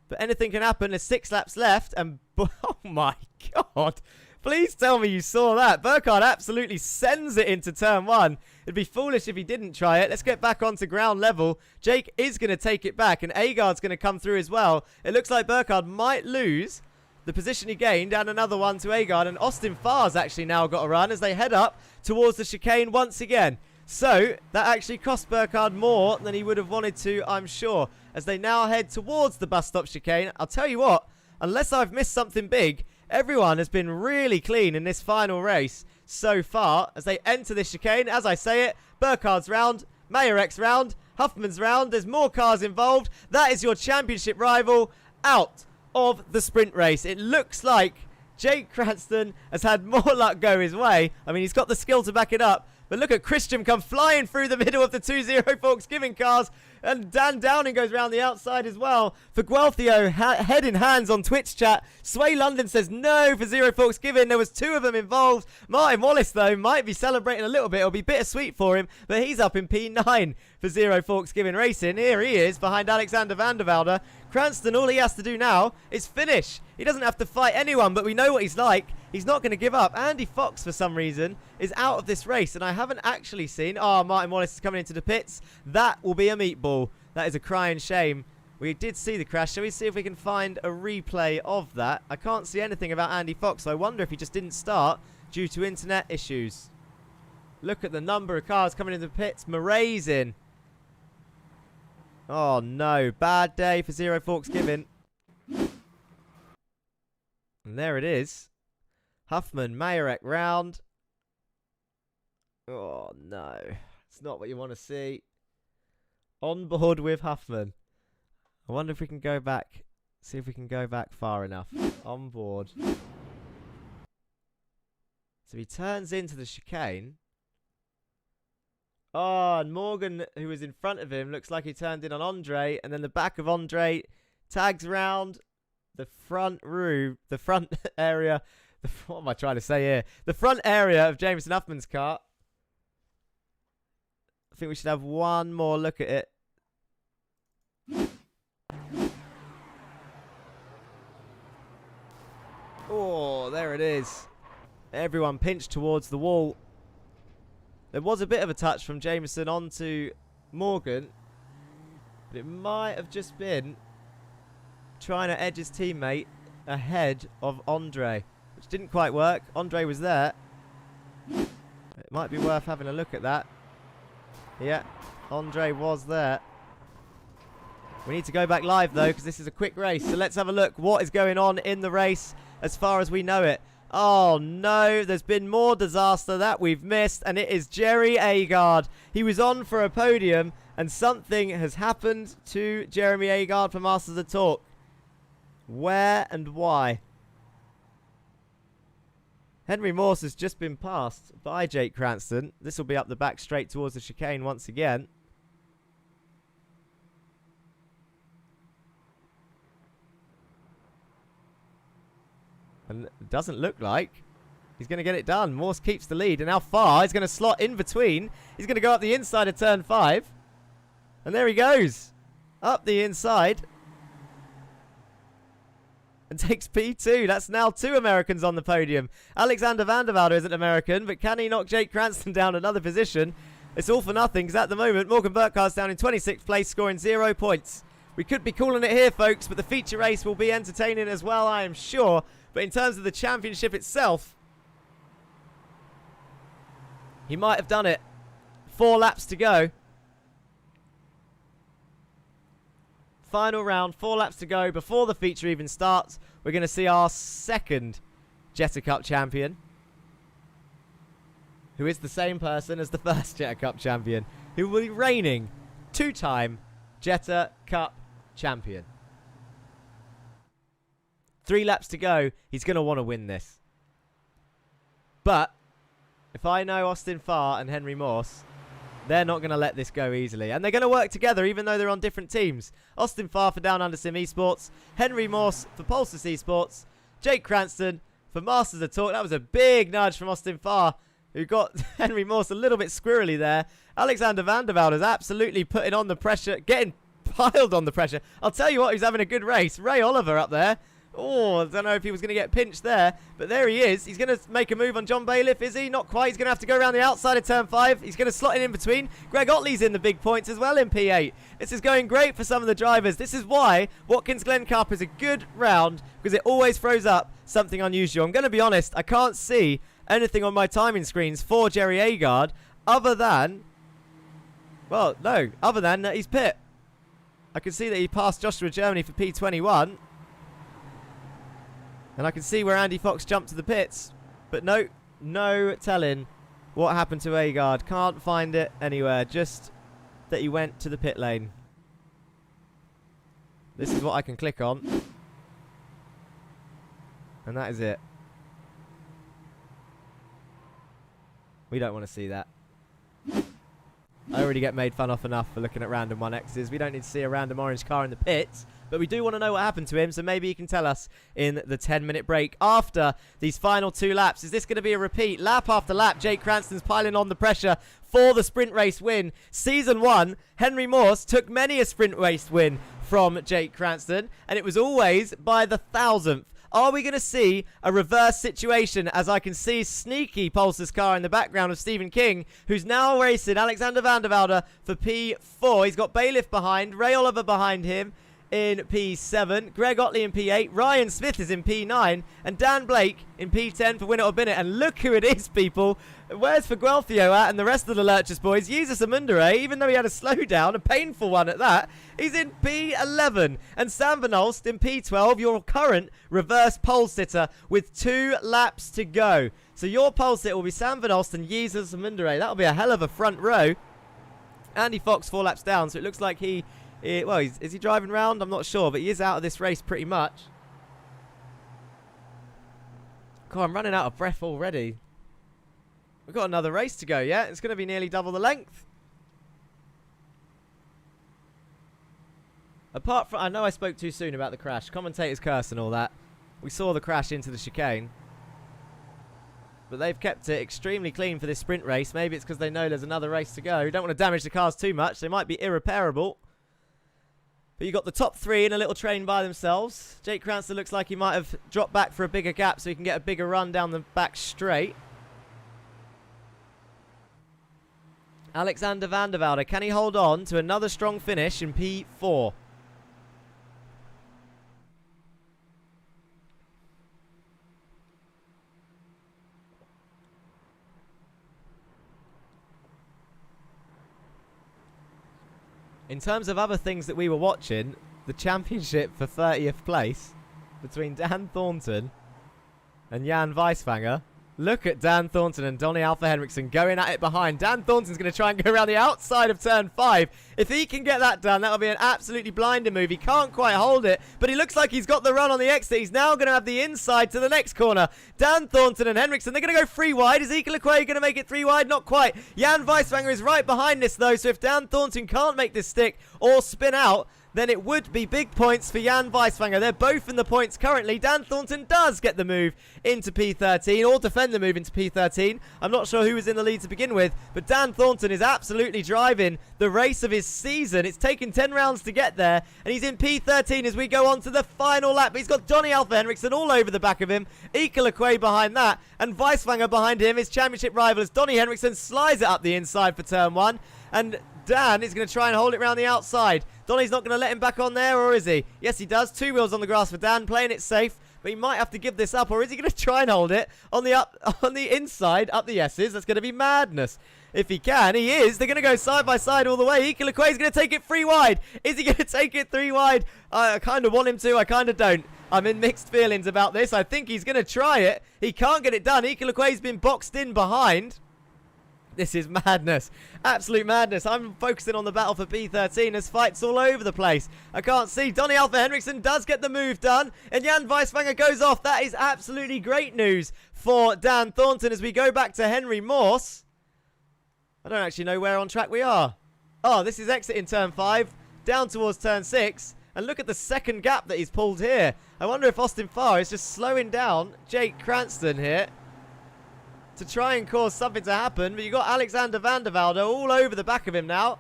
But anything can happen. There's 6 laps left. And oh my God. Please tell me you saw that. Burkhardt absolutely sends it into turn 1. It'd be foolish if he didn't try it. Let's get back onto ground level. Jake is going to take it back, and Agard's going to come through as well. It looks like Burkhardt might lose the position he gained, and another one to Agard. And Austin Farr's actually now got a run as they head up towards the chicane once again. So that actually cost Burkhardt more than he would have wanted to, I'm sure, as they now head towards the bus stop chicane. I'll tell you what, unless I've missed something big, everyone has been really clean in this final race so far as they enter this chicane. As I say it, Burkhardt's round, Mayorek's round, Huffman's round. There's more cars involved. That is your championship rival out of the sprint race. It looks like Jake Cranston has had more luck go his way. I mean, he's got the skill to back it up. But look at Christian come flying through the middle of the 2 Zero Forks giving cars. And Dan Downing goes around the outside as well. For Guelfio, head in hands on Twitch chat. Sway London says no for Zero Forks Giving. There was 2 of them involved. Martin Wallace, though, might be celebrating a little bit. It'll be bittersweet for him. But he's up in P9 for Zero Forks Giving Racing. Here he is behind Alexander van der Velde. Cranston, all he has to do now is finish. He doesn't have to fight anyone, but we know what he's like. He's not going to give up. Andy Fox, for some reason, is out of this race, and I haven't actually seen... Oh, Martin Wallace is coming into the pits. That will be a meatball. That is a crying shame. We did see the crash. Shall we see if we can find a replay of that? I can't see anything about Andy Fox, so I wonder if he just didn't start due to internet issues. Look at the number of cars coming in the pits. Murray's in. Oh, no. Bad day for Zero Forks Giving. And there it is. Huffman, Mayorek round. Oh, no. It's not what you want to see. On board with Huffman. I wonder if we can go back. See if we can go back far enough. On board. So he turns into the chicane. Oh, and Morgan, who was in front of him, looks like he turned in on Andre. And then the back of Andre tags round the front room, the front area. What am I trying to say here? The front area of Jameson Huffman's car. I think we should have one more look at it. Oh, there it is. Everyone pinched towards the wall. There was a bit of a touch from Jameson onto Morgan. But it might have just been trying to edge his teammate ahead of Andre. Which didn't quite work. Andre was there. It might be worth having a look at that. Yeah, Andre was there. We need to go back live, though, because this is a quick race. So let's have a look what is going on in the race as far as we know it. Oh, no. There's been more disaster that we've missed, and it is Jerry Agard. He was on for a podium, and something has happened to Jeremy Agard for Masters of Talk. Where and why? Henry Morse has just been passed by Jake Cranston. This will be up the back straight towards the chicane once again. And it doesn't look like he's going to get it done. Morse keeps the lead. And how far? He's going to slot in between. He's going to go up the inside of turn 5. And there he goes. Up the inside. And takes P2. That's now 2 Americans on the podium. Alexander van der Velde isn't American, but can he knock Jake Cranston down another position? It's all for nothing, because at the moment, Morgan Burkhardt's down in 26th place, scoring 0 points. We could be calling it here, folks, but the feature race will be entertaining as well, I am sure. But in terms of the championship itself, he might have done it. 4 laps to go. Final round, 4 laps to go before the feature even starts. We're going to see our second Jetta Cup champion, who is the same person as the first Jetta Cup champion, who will be reigning 2-time Jetta Cup champion. 3 laps to go. He's going to want to win this. But if I know Austin Farr and Henry Morse, they're not going to let this go easily. And they're going to work together even though they're on different teams. Austin Farr for Down Under Sim Esports, Henry Morse for Pulsus Esports, Jake Cranston for Masters of Talk. That was a big nudge from Austin Farr, who got Henry Morse a little bit squirrely there. Alexander Van der Velde is absolutely putting on the pressure, getting piled on the pressure. I'll tell you what, he's having a good race. Ray Oliver up there. Oh, I don't know if he was going to get pinched there, but there he is. He's going to make a move on John Bailiff, is he? Not quite. He's going to have to go around the outside of turn 5. He's going to slot in between. Greg Otley's in the big points as well in P8. This is going great for some of the drivers. This is why Watkins Glen Cup is a good round, because it always throws up something unusual. I'm going to be honest, I can't see anything on my timing screens for Jerry Agard other than, well, no, other than that he's pit. I can see that he passed Joshua Germany for P21. And I can see where Andy Fox jumped to the pits. But no telling what happened to Agard. Can't find it anywhere. Just that he went to the pit lane. This is what I can click on. And that is it. We don't want to see that. I already get made fun of enough for looking at random 1Xs. We don't need to see a random orange car in the pits. But we do want to know what happened to him, so maybe he can tell us in the 10-minute break after these final 2 laps. Is this going to be a repeat? Lap after lap, Jake Cranston's piling on the pressure for the sprint race win. Season 1, Henry Morse took many a sprint race win from Jake Cranston, and it was always by the 1,000th. Are we going to see a reverse situation, as I can see sneaky Pulse's car in the background of Stephen King, who's now racing Alexander Van der Velde for P4. He's got Bailiff behind, Ray Oliver behind him in P7, Greg Otley in P8, Ryan Smith is in P9, and Dan Blake in P10 for Win It or Bin It. And look who it is, people. Where's Faguelfio at and the rest of the Lurchers boys? Jesus Amundere, even though he had a slowdown, a painful one at that, he's in P11. And Sam Van Olst in P12, your current reverse pole sitter with 2 laps to go. So your pole sitter will be Sam Van Olst and Jesus Amundere. That'll be a hell of a front row. Andy Fox 4 laps down, so it looks like well, is he driving round? I'm not sure, but he is out of this race pretty much. God, I'm running out of breath already. We've got another race to go, yeah? It's going to be nearly double the length. Apart from, I know I spoke too soon about the crash. Commentator's curse and all that. We saw the crash into the chicane. But they've kept it extremely clean for this sprint race. Maybe it's because they know there's another race to go. Don't want to damage the cars too much. They might be irreparable. But you got the top 3 in a little train by themselves. Jake Cranston looks like he might have dropped back for a bigger gap so he can get a bigger run down the back straight. Alexander Van der Velde, can he hold on to another strong finish in P4? In terms of other things that we were watching, the championship for 30th place between Dan Thornton and Jan Weiswanger. Look at Dan Thornton and Donny Alpha Henriksen going at it behind. Dan Thornton's going to try and go around the outside of turn 5. If he can get that done, that'll be an absolutely blinding move. He can't quite hold it, but he looks like he's got the run on the exit. He's now going to have the inside to the next corner. Dan Thornton and Henriksen, they're going to go 3 wide. Is Ika Lequay going to make it 3 wide? Not quite. Jan Weiswanger is right behind this, though, so if Dan Thornton can't make this stick or spin out, then it would be big points for Jan Weiswanger. They're both in the points currently. Dan Thornton does get the move into P13, or defend the move into P13. I'm not sure who was in the lead to begin with, but Dan Thornton is absolutely driving the race of his season. It's taken 10 rounds to get there, and he's in P13 as we go on to the final lap. He's got Donny Alpha Henriksen all over the back of him, Ika Lequay behind that, and Weiswanger behind him, his championship rival, as Donny Henriksen slides it up the inside for turn 1, and Dan is going to try and hold it round the outside. Donny's not going to let him back on there, or is he? Yes, he does. 2 wheels on the grass for Dan, playing it safe, but he might have to give this up, or is he going to try and hold it on the inside, up the S's? That's going to be madness. if he can. He is. They're going to go side by side all the way. Equalakwe is going to take it 3 wide. Is he going to take it 3 wide? I kind of want him to. I kind of don't. I'm in mixed feelings about this. I think he's going to try it. He can't get it done. Equalakwe's been boxed in behind. This is madness. Absolute madness. I'm focusing on the battle for P13. There's fights all over the place. I can't see. Donny Alpha Henriksen does get the move done. And Jan Weiswanger goes off. That is absolutely great news for Dan Thornton as we go back to Henry Morse. I don't actually know where on track we are. Oh, this is exit in turn 5. Down towards turn 6. And look at the second gap that he's pulled here. I wonder if Austin Farr is just slowing down Jake Cranston here to try and cause something to happen. But you got Alexander van der Velde all over the back of him now.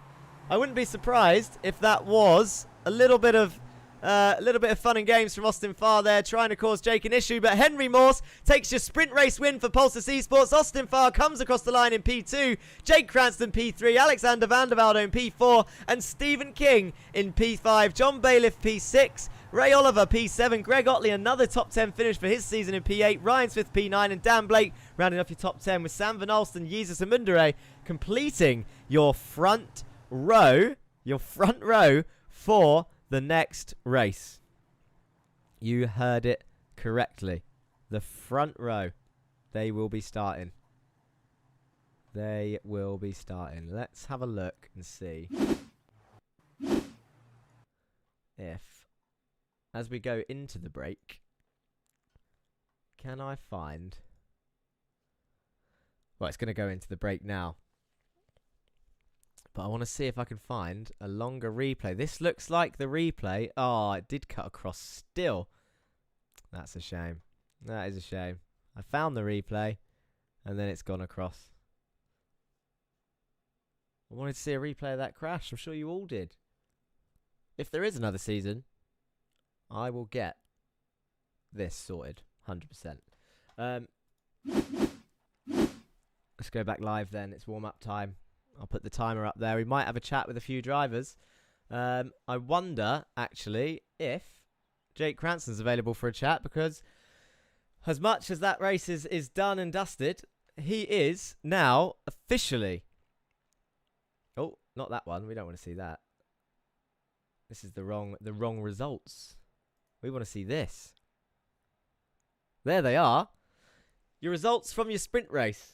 I wouldn't be surprised if that was a little bit of fun and games from Austin Farr there, trying to cause Jake an issue. But Henry Morse takes your sprint race win for Pulsar Esports. Austin Farr comes across the line in P2. Jake Cranston P3. Alexander van der Velde in P4. And Stephen King in P5. John Bailiff P6. Ray Oliver P7, Greg Otley another top 10 finish for his season in P8, Ryan Smith P9 and Dan Blake rounding off your top 10 with Sam Van Alsten, Jesus Amundere completing your front row for the next race. You heard it correctly. The front row, they will be starting. They will be starting. Let's have a look and see if, as we go into the break, can I find... Well, it's going to go into the break now. But I want to see if I can find a longer replay. This looks like the replay. Oh, it did cut across still. That's a shame. That is a shame. I found the replay, and then it's gone across. I wanted to see a replay of that crash. I'm sure you all did. If there is another season, I will get this sorted, 100%. Let's go back live then. It's warm-up time. I'll put the timer up there. We might have a chat with a few drivers. I wonder, actually, if Jake Cranston's available for a chat, because as much as that race is done and dusted, he is now officially... Oh, not that one. We don't want to see that. This is the wrong results. We want to see this. There they are. Your results from your sprint race.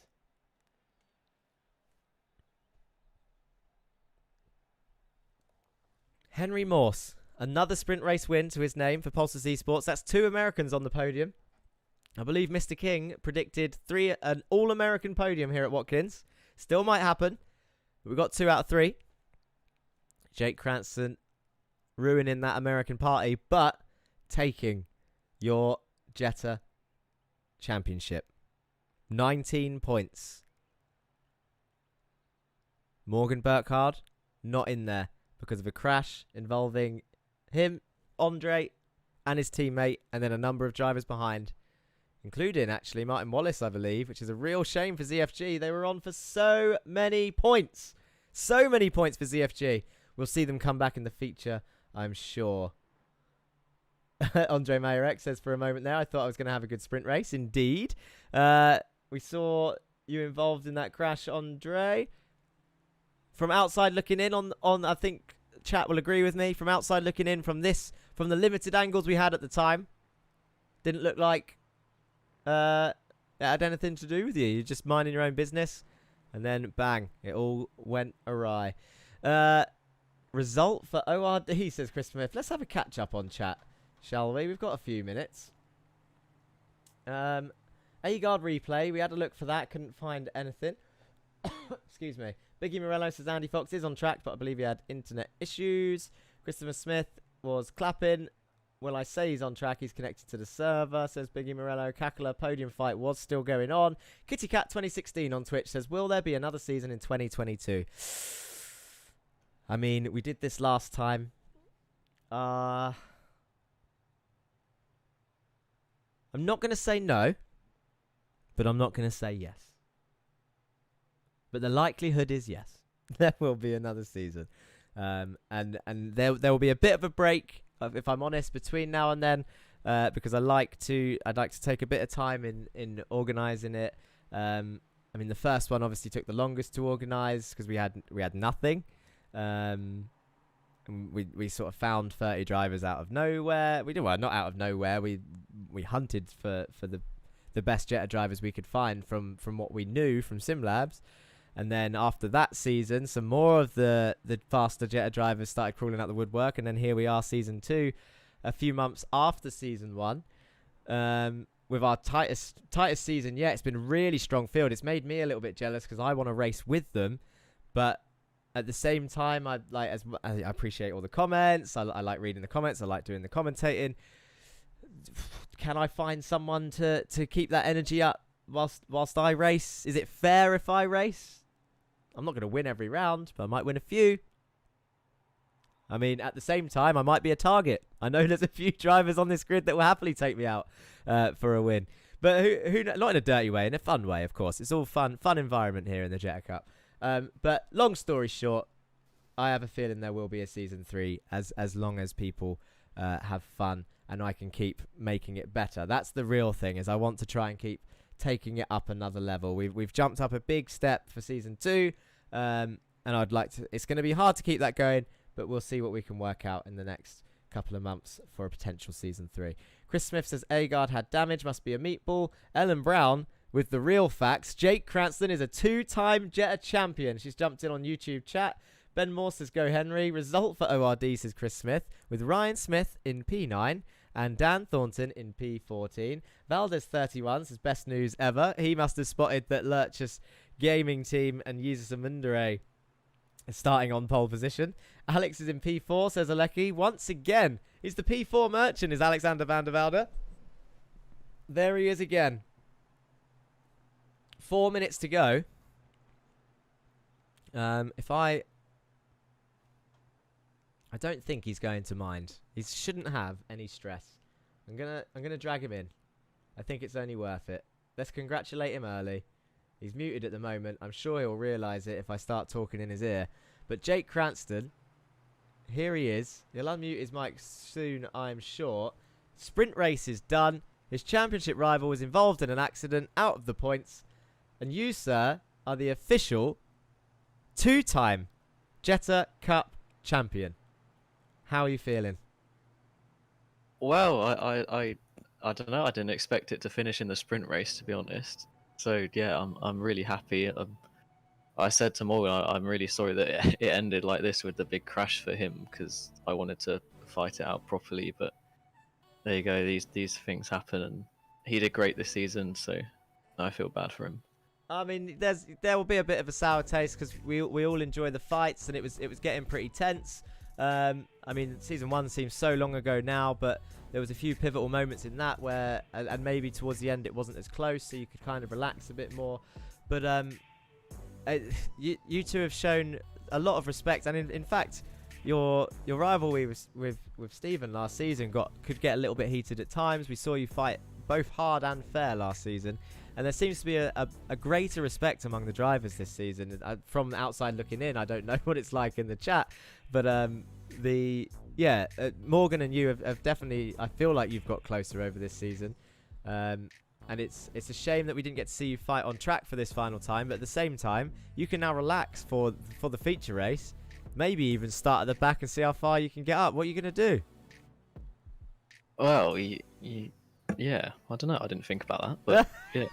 Henry Morse, another sprint race win to his name for Pulsar Esports. That's 2 Americans on the podium. I believe Mr. King predicted an all-American podium here at Watkins. Still might happen. But we got 2 out of 3. Jake Cranston ruining that American party, but taking your Jetta Championship. 19 points. Morgan Burkhardt, not in there because of a crash involving him, Andre, and his teammate, and then a number of drivers behind, including, actually, Martin Wallace, I believe, which is a real shame for ZFG. They were on for so many points. So many points for ZFG. We'll see them come back in the feature, I'm sure. Andre Mayerek says for a moment there, I thought I was going to have a good sprint race. Indeed. We saw you involved in that crash, Andre. From outside looking in on I think chat will agree with me, from outside looking in from the limited angles we had at the time, didn't look like it had anything to do with you. You're just minding your own business. And then, bang, it all went awry. Result for ORD, says Chris Smith. Let's have a catch-up on chat, shall we? We've got a few minutes. A-Guard replay. We had a look for that. Couldn't find anything. Excuse me. Biggie Morello says Andy Fox is on track, but I believe he had internet issues. Christopher Smith was clapping. Well, I say he's on track. He's connected to the server, says Biggie Morello. Kakala podium fight was still going on. Kitty Cat 2016 on Twitch says, will there be another season in 2022? I mean, we did this last time. I'm not going to say no, but I'm not going to say yes. But the likelihood is yes. There will be another season. And there will be a bit of a break, if I'm honest, between now and then, because I'd like to take a bit of time in organising it, and I mean, the first one obviously took the longest to organise because we had nothing. We sort of found 30 drivers out of nowhere. Not out of nowhere. We hunted for the best Jetta drivers we could find from what we knew from SimLabs. And then after that season, some more of the faster Jetta drivers started crawling out the woodwork. And then here we are, season 2, a few months after season 1, with our tightest season yet. It's been a really strong field. It's made me a little bit jealous because I want to race with them, but at the same time, I appreciate all the comments. I like reading the comments. I like doing the commentating. Can I find someone to keep that energy up whilst I race? Is it fair if I race? I'm not going to win every round, but I might win a few. I mean, at the same time, I might be a target. I know there's a few drivers on this grid that will happily take me out for a win. But who not in a dirty way, in a fun way, of course. It's all fun environment here in the Jetta Cup. But long story short, I have a feeling there will be a season 3 as long as people have fun and I can keep making it better. That's the real thing, is I want to try and keep taking it up another level. We've jumped up a big step for season 2, and I'd like to. It's going to be hard to keep that going, but we'll see what we can work out in the next couple of months for a potential season 3. Chris Smith says Agard had damage, must be a meatball. Ellen Brown with the real facts. Jake Cranston is a 2-time Jetta champion. She's jumped in on YouTube chat. Ben Moore says go Henry. Result for ORD, says Chris Smith, with Ryan Smith in P9 and Dan Thornton in P14. Valdez 31 says best news ever. He must have spotted that Lurchus Gaming Team and Jesus Amundere is starting on pole position. Alex is in P4, says Alecki. Once again, he's the P4 merchant, is Alexander van der Velde. There he is again. 4 minutes to go. I don't think he's going to mind. He shouldn't have any stress. I'm gonna drag him in. I think it's only worth it. Let's congratulate him early. He's muted at the moment. I'm sure he'll realise it if I start talking in his ear. But Jake Cranston, here he is. He'll unmute his mic soon, I'm sure. Sprint race is done. His championship rival was involved in an accident, out of the points. And you, sir, are the official 2-time Jetta Cup champion. How are you feeling? Well, I don't know. I didn't expect it to finish in the sprint race, to be honest. So yeah, I'm really happy. I said to Morgan, I'm really sorry that it ended like this with the big crash for him, because I wanted to fight it out properly. But there you go. These things happen, and he did great this season, so I feel bad for him. I mean, there will be a bit of a sour taste because we all enjoy the fights, and it was getting pretty tense. I mean, season 1 seems so long ago now, but there was a few pivotal moments in that where, and maybe towards the end it wasn't as close, so you could kind of relax a bit more. But you two have shown a lot of respect, and in fact, your rivalry with Stephen last season could get a little bit heated at times. We saw you fight both hard and fair last season. And there seems to be a greater respect among the drivers this season. From the outside looking in, I don't know what it's like in the chat. But Morgan and you have definitely, I feel like you've got closer over this season. And it's a shame that we didn't get to see you fight on track for this final time. But at the same time, you can now relax for the feature race. Maybe even start at the back and see how far you can get up. What are you going to do? Well, yeah, I don't know. I didn't think about that, but yeah.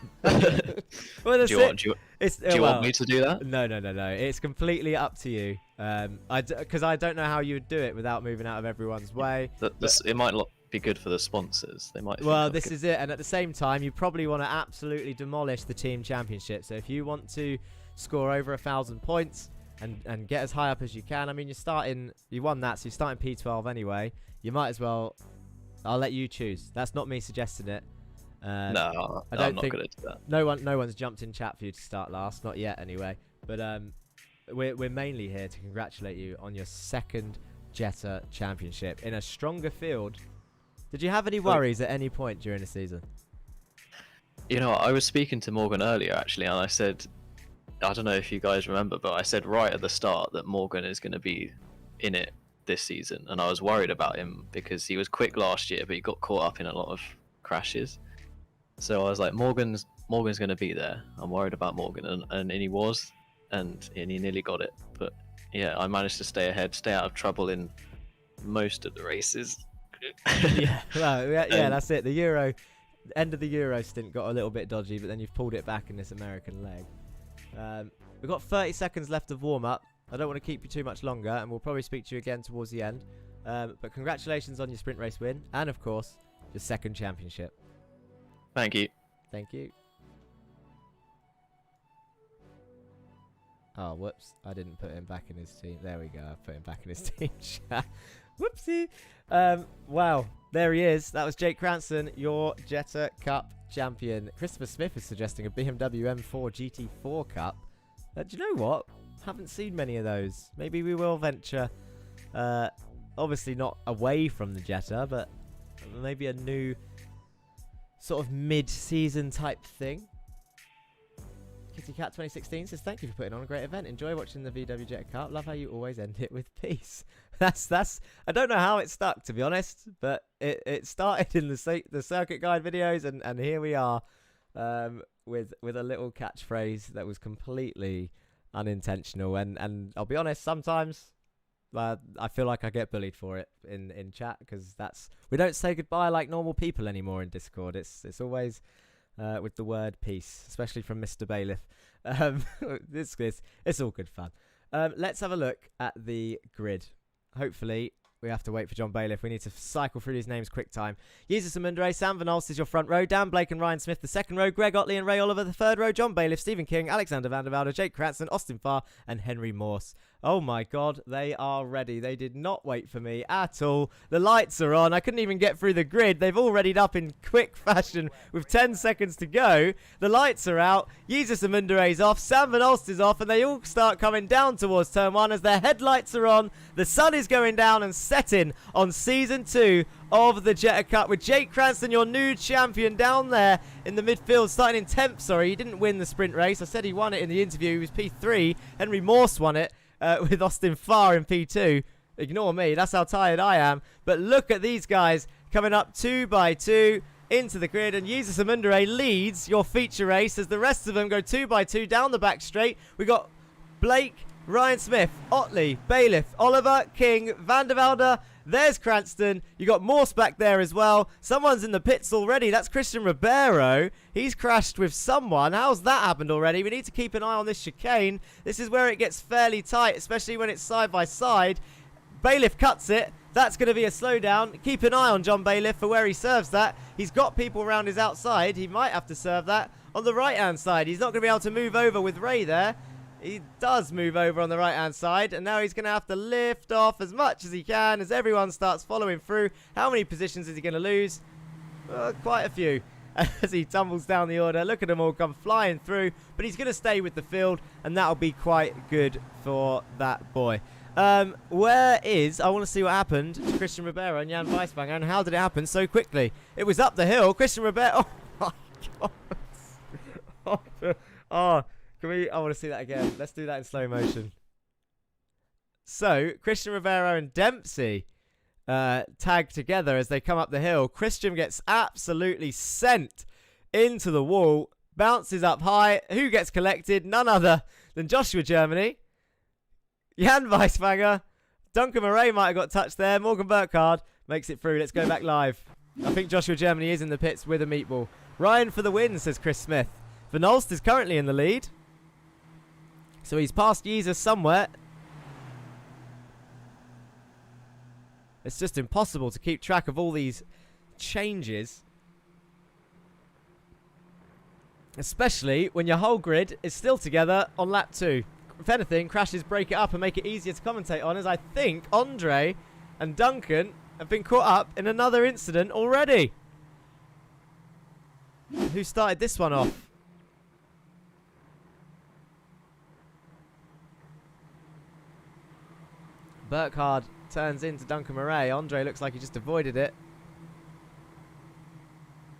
Well, do you want me to do that? No. It's completely up to you. Because I don't know how you would do it without moving out of everyone's way. It might not be good for the sponsors. They might. Well, this is it. And at the same time, you probably want to absolutely demolish the team championship. So if you want to score over 1,000 points and get as high up as you can, I mean, you won that, so you're starting P12 anyway. You might as well. I'll let you choose. That's not me suggesting it. No, I don't I'm not think going to do that. No one's jumped in chat for you to start last, not yet anyway. But we're mainly here to congratulate you on your 2nd Jetta Championship in a stronger field. Did you have any worries at any point during the season? You know, I was speaking to Morgan earlier actually, and I said, I don't know if you guys remember, but I said right at the start that Morgan is going to be in it this season, and I was worried about him because he was quick last year, but he got caught up in a lot of crashes. So I was like, Morgan's Morgan's going to be there. I'm worried about Morgan, and he was, and he nearly got it. But yeah, I managed to stay ahead, stay out of trouble in most of the races. Yeah, well, yeah, that's it. The end of the Euro stint got a little bit dodgy, but then you've pulled it back in this American leg. We've got 30 seconds left of warm-up. I don't want to keep you too much longer, and we'll probably speak to you again towards the end. But congratulations on your sprint race win, and of course, your second championship. Thank you. Thank you. Oh, whoops. I didn't put him back in his team. There we go. I put him back in his team chat. Whoopsie. Wow. There he is. That was Jake Cranston, your Jetta Cup champion. Christopher Smith is suggesting a BMW M4 GT4 Cup. Do you know what? Haven't seen many of those. Maybe we will venture, obviously not away from the Jetta, but maybe a new sort of mid-season type thing. Kitty Cat 2016 says, thank you for putting on a great event. Enjoy watching the VW Jetta Cup. Love how you always end it with peace. That's I don't know how it stuck, to be honest, but it started in the circuit guide videos, and here we are with a little catchphrase that was completely unintentional. And I'll be honest, sometimes I feel like I get bullied for it in chat, because we don't say goodbye like normal people anymore in Discord. It's always with the word peace, especially from Mr. Bailiff. It's all good fun. Let's have a look at the grid. Hopefully, we have to wait for John Bailiff. We need to cycle through these names quick time. Jesus Amundre, Sam Van Olst is your front row. Dan Blake and Ryan Smith, the second row. Greg Otley and Ray Oliver, the third row. John Bailiff, Stephen King, Alexander Van der Velde, Jake Cranston, Austin Farr, and Henry Morse. Oh my God, they are ready. They did not wait for me at all. The lights are on. I couldn't even get through the grid. They've all readied up in quick fashion with 10 seconds to go. The lights are out. Jesus Amundre is off. Sam Van Olst is off, and they all start coming down towards turn one as their headlights are on. The sun is going down and setting on season 2 of the Jetta Cup, with Jake Cranston, your new champion, down there in the midfield, starting in 10th. Sorry, he didn't win the sprint race. I said he won it in the interview. He was P3. Henry Morse won it with Austin Farr in P2. Ignore me. That's how tired I am. But look at these guys coming up 2 by 2 into the grid, and Jesus Amundre leads your feature race as the rest of them go 2 by 2 down the back straight. We got Blake, Ryan Smith, Otley, Bailiff, Oliver, King, Van der Velde. There's Cranston. You got Morse back there as well. Someone's in the pits already. That's Christian Ribeiro. He's crashed with someone. How's that happened already? We need to keep an eye on this chicane. This is where it gets fairly tight, especially when it's side by side. Bailiff cuts it. That's going to be a slowdown. Keep an eye on John Bailiff for where he serves that. He's got people around his outside. He might have to serve that on the right-hand side. He's not going to be able to move over with Ray there. He does move over on the right-hand side, and now he's going to have to lift off as much as he can as everyone starts following through. How many positions is he going to lose? Quite a few as he tumbles down the order. Look at them all come flying through, but he's going to stay with the field, and that'll be quite good for that boy. I want to see what happened to Christian Ribeiro and Jan Weisbanger, and how did it happen so quickly? It was up the hill. Christian Ribeiro. Oh, my God. I want to see that again. Let's do that in slow motion. So, Christian Ribeiro and Dempsey tag together as they come up the hill. Christian gets absolutely sent into the wall, bounces up high. Who gets collected? None other than Joshua Germany. Jan Weisbanger. Duncan Murray might have got touched there. Morgan Burkhardt makes it through. Let's go back live. I think Joshua Germany is in the pits with a meatball. Ryan for the win, says Chris Smith. Van Olst is currently in the lead. So he's past Jesus somewhere. It's just impossible to keep track of all these changes. Especially when your whole grid is still together on lap 2. If anything, crashes break it up and make it easier to commentate on, as I think Andre and Duncan have been caught up in another incident already. Who started this one off? Burkhardt turns into Duncan Murray. Andre looks like he just avoided it.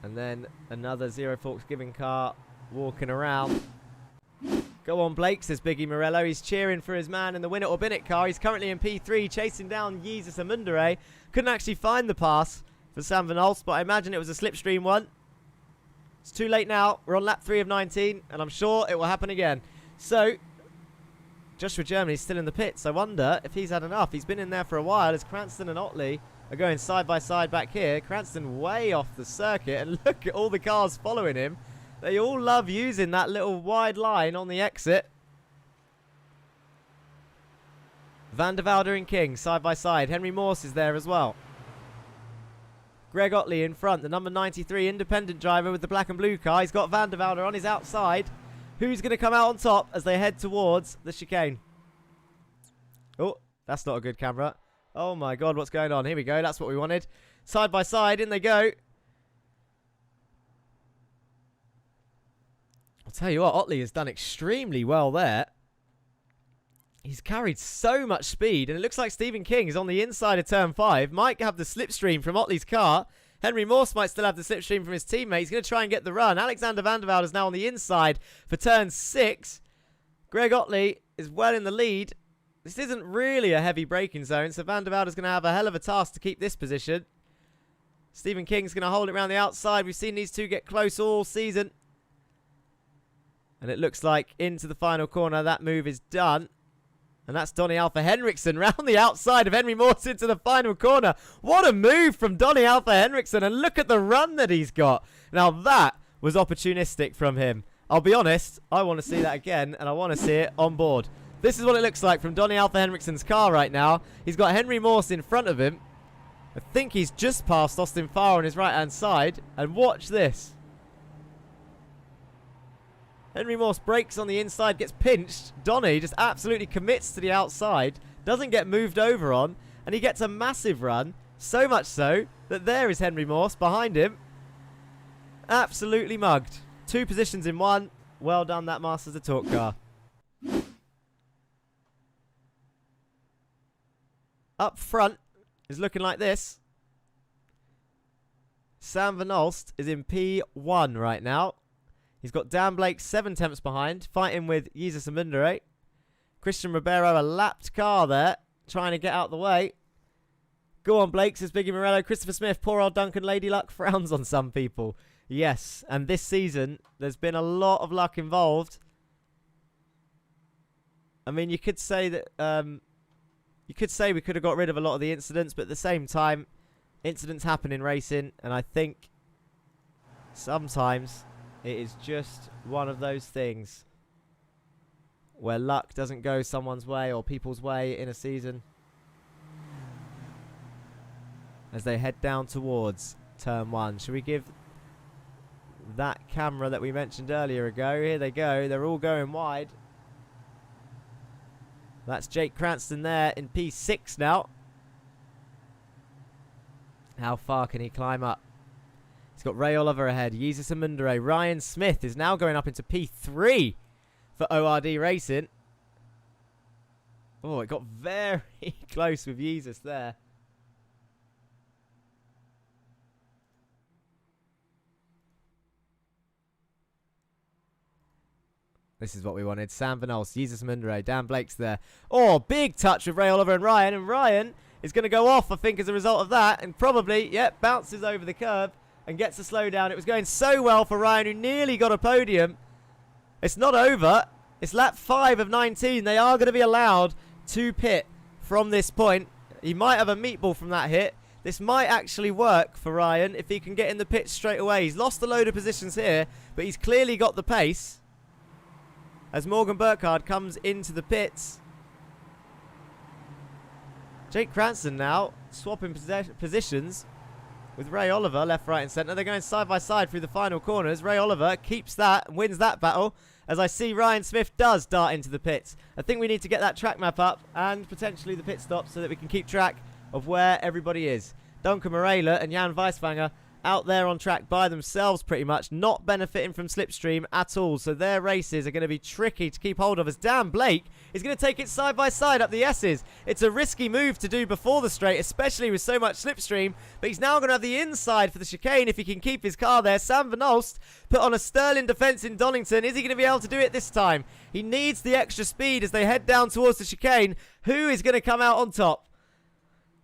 And then another Zero Forks giving car walking around. Go on, Blake, says Biggie Morello. He's cheering for his man in the Win It or Bin It car. He's currently in P3, chasing down Jesus Amundre. Couldn't actually find the pass for Sam Van Olst, but I imagine it was a slipstream one. It's too late now. We're on lap 3 of 19, and I'm sure it will happen again. So, Joshua Germany's still in the pits. I wonder if he's had enough. He's been in there for a while as Cranston and Otley are going side by side back here. Cranston way off the circuit, and look at all the cars following him. They all love using that little wide line on the exit. Van der Velde and King side by side. Henry Morse is there as well. Greg Otley in front, the number 93 independent driver with the black and blue car. He's got Van der Velde on his outside. Who's going to come out on top as they head towards the chicane? Oh, that's not a good camera. Oh my God, what's going on? Here we go. That's what we wanted. Side by side, in they go. I'll tell you what, Otley has done extremely well there. He's carried so much speed, and it looks like Stephen King is on the inside of turn 5. Might have the slipstream from Otley's car. Henry Morse might still have the slipstream from his teammate. He's going to try and get the run. Alexander Van der Velde is now on the inside for turn 6. Greg Otley is well in the lead. This isn't really a heavy braking zone, so Van der Velde is going to have a hell of a task to keep this position. Stephen King's going to hold it around the outside. We've seen these two get close all season. And it looks like into the final corner, that move is done. And that's Donny Alpha Henriksen round the outside of Henry Morse into the final corner. What a move from Donny Alpha Henriksen, and look at the run that he's got. Now that was opportunistic from him. I'll be honest, I want to see that again, and I want to see it on board. This is what it looks like from Donny Alpha Henriksen's car right now. He's got Henry Morse in front of him. I think he's just passed Austin Farr on his right-hand side. And watch this. Henry Morse brakes on the inside, gets pinched. Donny just absolutely commits to the outside, doesn't get moved over on, and he gets a massive run. So much so that there is Henry Morse behind him. Absolutely mugged. 2 positions in 1. Well done, that Masters of Torque car. Up front is looking like this. Sam Van Olst is in P1 right now. He's got Dan Blake 7 tenths behind, fighting with Jesus Amundere. Christian Ribeiro, a lapped car there, trying to get out the way. Go on, Blake, says Biggie Morello. Christopher Smith, poor old Duncan Lady Luck frowns on some people. Yes, and this season, there's been a lot of luck involved. I mean, you could say that we could have got rid of a lot of the incidents, but at the same time, incidents happen in racing, and I think sometimes it is just one of those things where luck doesn't go someone's way or people's way in a season. As they head down towards turn 1. Should we give that camera that we mentioned earlier a go? Here they go. They're all going wide. That's Jake Cranston there in P6 now. How far can he climb up? He's got Ray Oliver ahead. Jesus Amundere. Ryan Smith is now going up into P3 for ORD Racing. Oh, it got very close with Jesus there. This is what we wanted. Sam Van Olst, Jesus Amundere, Dan Blake's there. Oh, big touch with Ray Oliver and Ryan. And Ryan is going to go off, I think, as a result of that. And probably, yep, bounces over the curb and gets a slowdown. It was going so well for Ryan, who nearly got a podium. It's not over. It's lap 5 of 19. They are going to be allowed to pit from this point. He might have a meatball from that hit. This might actually work for Ryan if he can get in the pits straight away. He's lost a load of positions here, but he's clearly got the pace. As Morgan Burkhardt comes into the pits. Jake Cranston now swapping positions with Ray Oliver, left, right and centre. They're going side by side through the final corners. Ray Oliver keeps that and wins that battle, as I see Ryan Smith does dart into the pits. I think we need to get that track map up and potentially the pit stop so that we can keep track of where everybody is. Duncan Morela and Jan Weiswanger out there on track by themselves pretty much, not benefiting from slipstream at all. So their races are going to be tricky to keep hold of, as Dan Blake is going to take it side by side up the S's. It's a risky move to do before the straight, especially with so much slipstream, but he's now going to have the inside for the chicane if he can keep his car there. Sam Van Olst put on a sterling defence in Donington. Is he going to be able to do it this time? He needs the extra speed as they head down towards the chicane. Who is going to come out on top?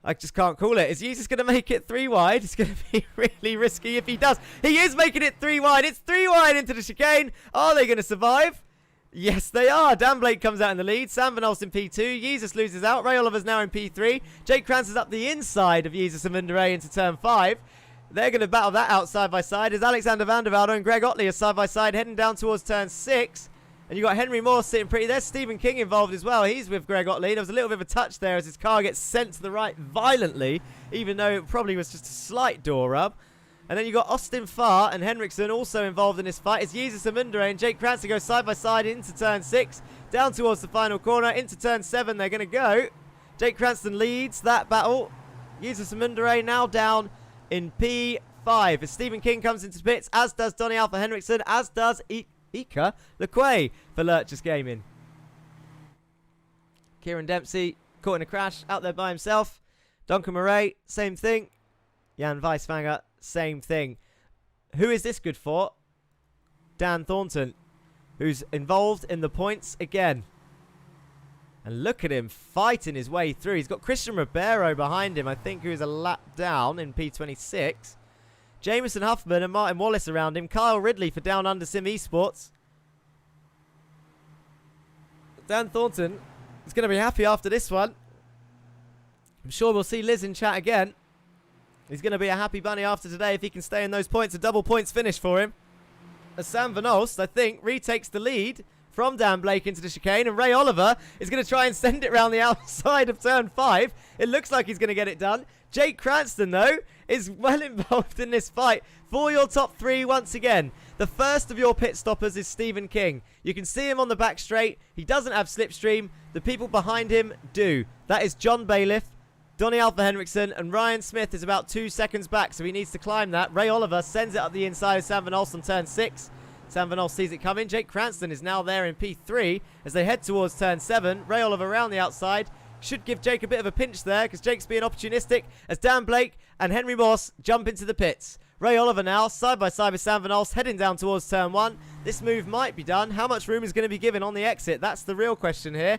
I just can't call it. Is Jesus going to make it 3 wide? It's going to be really risky if he does. He is making it 3 wide. It's 3 wide into the chicane. Are they going to survive? Yes, they are. Dan Blake comes out in the lead. Sam Van Olst in P2. Jesus loses out. Ray Oliver's now in P3. Jake Krantz's up the inside of Jesus and Munderay into turn 5. They're going to battle that out side by side as Alexander Van der Velde and Greg Otley are side by side heading down towards turn 6. And you've got Henry Moore sitting pretty. There's Stephen King involved as well. He's with Greg Otley. There was a little bit of a touch there as his car gets sent to the right violently, even though it probably was just a slight door rub. And then you've got Austin Farr and Henriksen also involved in this fight as Jesus and Munderay and Jake Krantz go side by side into turn 6, down towards the final corner, into turn 7 they're going to go. Jake Cranston leads that battle. Jesus and Munderay now down in P5 as Stephen King comes into pits, as does Donny Alpha Henriksen, as does Ika Lequay for Lurchus Gaming. Kieran Dempsey caught in a crash out there by himself. Duncan Murray, same thing. Jan Weisfanger, same thing. Who is this good for? Dan Thornton, who's involved in the points again. And look at him fighting his way through. He's got Christian Ribeiro behind him, I think, who is a lap down in P26. Jameson Huffman and Martin Wallace around him. Kyle Ridley for Down Under Sim Esports. Dan Thornton is going to be happy after this one. I'm sure we'll see Liz in chat again. He's going to be a happy bunny after today if he can stay in those points. A double points finish for him. As Sam Van Olst, I think, retakes the lead from Dan Blake into the chicane. And Ray Oliver is going to try and send it round the outside of turn 5. It looks like he's going to get it done. Jake Cranston, though, is well involved in this fight for your top 3 once again. The first of your pit stoppers is Stephen King. You can see him on the back straight. He doesn't have slipstream. The people behind him do. That is John Bailiff, Donny Alpha Henriksen, and Ryan Smith is about 2 seconds back, so he needs to climb that. Ray Oliver sends it up the inside of Sam Van Olst on turn 6. Sam Van Olst sees it coming. Jake Cranston is now there in P3 as they head towards turn 7. Ray Oliver around the outside. Should give Jake a bit of a pinch there because Jake's being opportunistic as Dan Blake and Henry Moss jump into the pits. Ray Oliver now side by side with Sam Van Olst heading down towards turn 1. This move might be done. How much room is going to be given on the exit? That's the real question here.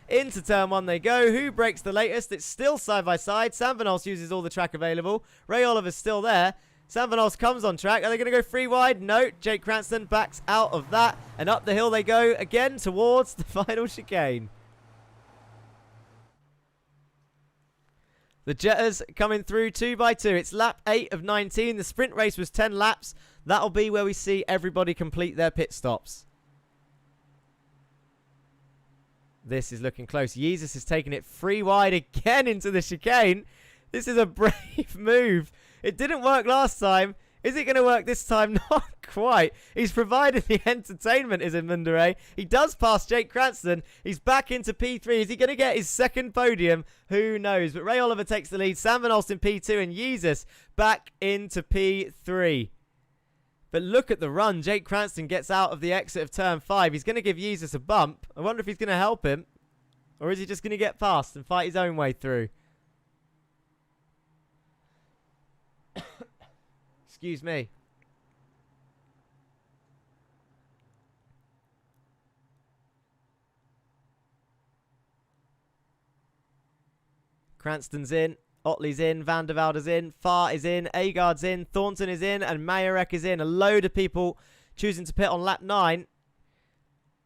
Into turn 1 they go. Who breaks the latest? It's still side by side. Sam Van Olst uses all the track available. Ray Oliver's still there. Sam Van Olst comes on track. Are they going to go 3 wide? No. Jake Cranston backs out of that. And up the hill they go again towards the final chicane. The Jettas coming through 2 by 2. It's lap 8 of 19. The sprint race was 10 laps. That'll be where we see everybody complete their pit stops. This is looking close. Jesus is taking it 3 wide again into the chicane. This is a brave move. It didn't work last time. Is it going to work this time? Not quite. He's provided the entertainment, is in Munderay. He does pass Jake Cranston. He's back into P3. Is he going to get his second podium? Who knows? But Ray Oliver takes the lead. Sam Van Olst in P2 and Jesus back into P3. But look at the run. Jake Cranston gets out of the exit of turn 5. He's going to give Jesus a bump. I wonder if he's going to help him. Or is he just going to get past and fight his own way through? Excuse me. Cranston's in. Otley's in. Van der Velde's in. Farr is in. Agard's in. Thornton is in. And Mayerek is in. A load of people choosing to pit on lap 9.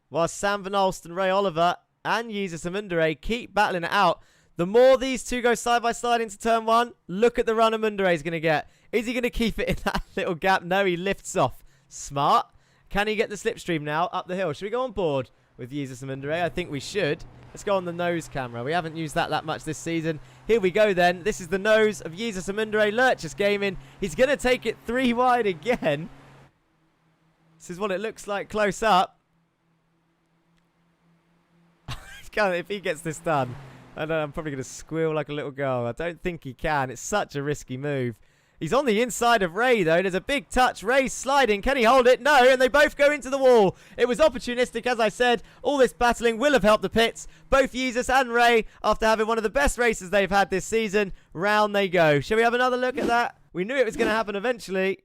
While Sam Van Olst and Ray Oliver and Jesus and Munderay keep battling it out. The more these two go side by side into turn 1, look at the run Munderay's going to get. Is he going to keep it in that little gap? No, he lifts off. Smart. Can he get the slipstream now up the hill? Should we go on board with Jesus and Munderay? I think we should. Let's go on the nose camera. We haven't used that much this season. Here we go then. This is the nose of Jesus and Munderay. Lurchus Gaming. He's going to take it 3 wide again. This is what it looks like close up. If he gets this done, I'm probably going to squeal like a little girl. I don't think he can. It's such a risky move. He's on the inside of Ray, though. There's a big touch. Ray's sliding. Can he hold it? No, and they both go into the wall. It was opportunistic, as I said. All this battling will have helped the pits. Both Jesus and Ray, after having one of the best races they've had this season, round they go. Shall we have another look at that? We knew it was going to happen eventually.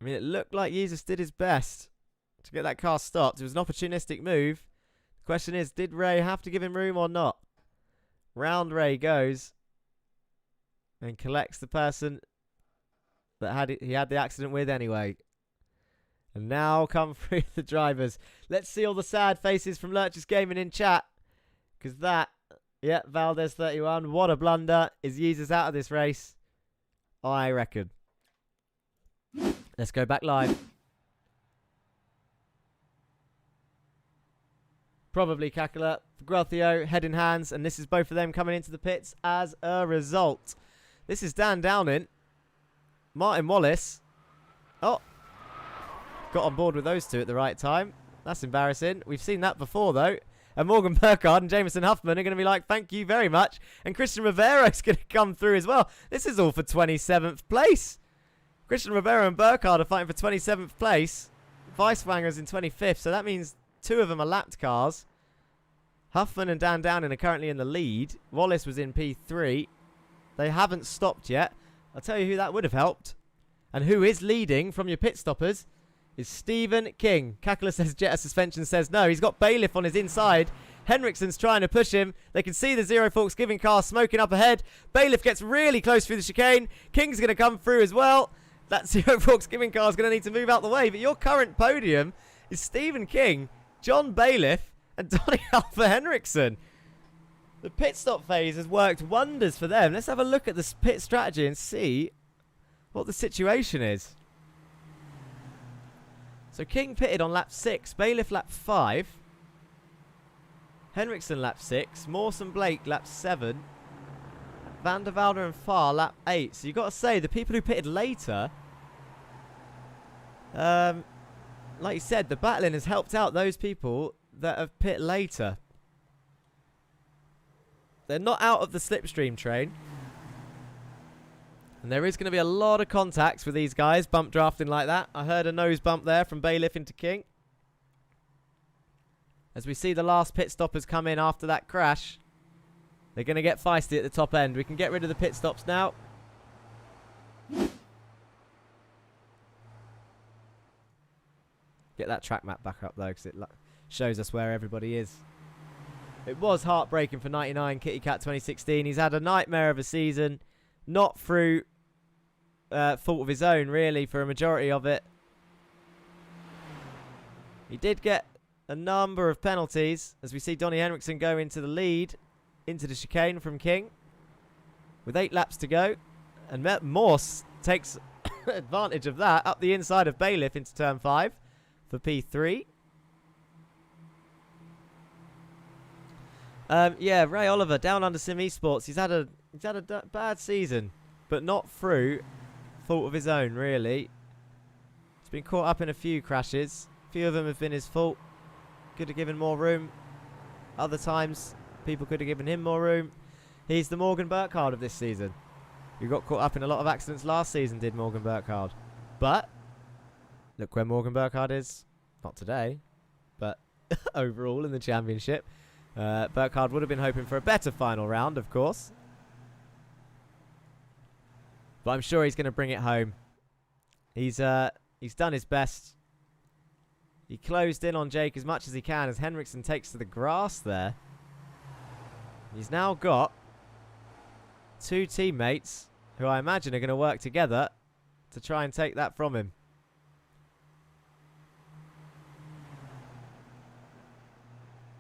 I mean, it looked like Jesus did his best to get that car stopped. It was an opportunistic move. The question is, did Ray have to give him room or not? Round Ray goes and collects the person that he had the accident with anyway. And now come through the drivers. Let's see all the sad faces from Lurch's Gaming in chat. Because that, yeah, Valdez 31, what a blunder. Is Jesus out of this race? I reckon. Let's go back live. Probably Kakala, Grothio, head in hands, and this is both of them coming into the pits as a result. This is Dan Downing, Martin Wallace. Oh, got on board with those two at the right time. That's embarrassing. We've seen that before, though. And Morgan Burkhardt and Jameson Huffman are going to be like, thank you very much. And Christian Rivera is going to come through as well. This is all for 27th place. Christian Rivera and Burkhardt are fighting for 27th place. Weisswanger's in 25th, so that means two of them are lapped cars. Huffman and Dan Downing are currently in the lead. Wallace was in P3. They haven't stopped yet. I'll tell you who that would have helped. And who is leading from your pit stoppers is Stephen King. Kakala says Jetta suspension says no. He's got Bailiff on his inside. Henriksen's trying to push him. They can see the Zero Forks giving car smoking up ahead. Bailiff gets really close through the chicane. King's going to come through as well. That Zero Forks giving car is going to need to move out the way. But your current podium is Stephen King, John Bailiff, and Donny Alpha Henriksen. The pit stop phase has worked wonders for them. Let's have a look at this pit strategy and see what the situation is. So King pitted on lap 6, Bailiff lap 5, Henriksen lap 6, Mawson Blake lap 7, Van der Velde and Farr lap 8. So you've got to say, the people who pitted later, like you said, the battling has helped out those people that have pit later. They're not out of the slipstream train. And there is going to be a lot of contacts with these guys, bump drafting like that. I heard a nose bump there from Bailiff into King. As we see the last pit stoppers come in after that crash. They're going to get feisty at the top end. We can get rid of the pit stops now. Get that track map back up though, because it shows us where everybody is. It was heartbreaking for 99 Kitty Cat 2016. He's had a nightmare of a season. Not through fault of his own, really, for a majority of it. He did get a number of penalties, as we see Donny Henriksen go into the lead, into the chicane from King, with 8 laps to go. And Morse takes advantage of that, up the inside of Bailiff into turn 5 for P3. Yeah, Ray Oliver, down under Sim Esports. He's had a bad season, but not through fault of his own, really. He's been caught up in a few crashes. A few of them have been his fault. Could have given more room. Other times, people could have given him more room. He's the Morgan Burkhardt of this season. Who got caught up in a lot of accidents last season, did Morgan Burkhardt. But, look where Morgan Burkhardt is. Not today, but overall in the championship. Burkhardt would have been hoping for a better final round, of course. But I'm sure he's going to bring it home. He's done his best. He closed in on Jake as much as he can as Henriksen takes to the grass there. He's now got 2 teammates who I imagine are going to work together to try and take that from him.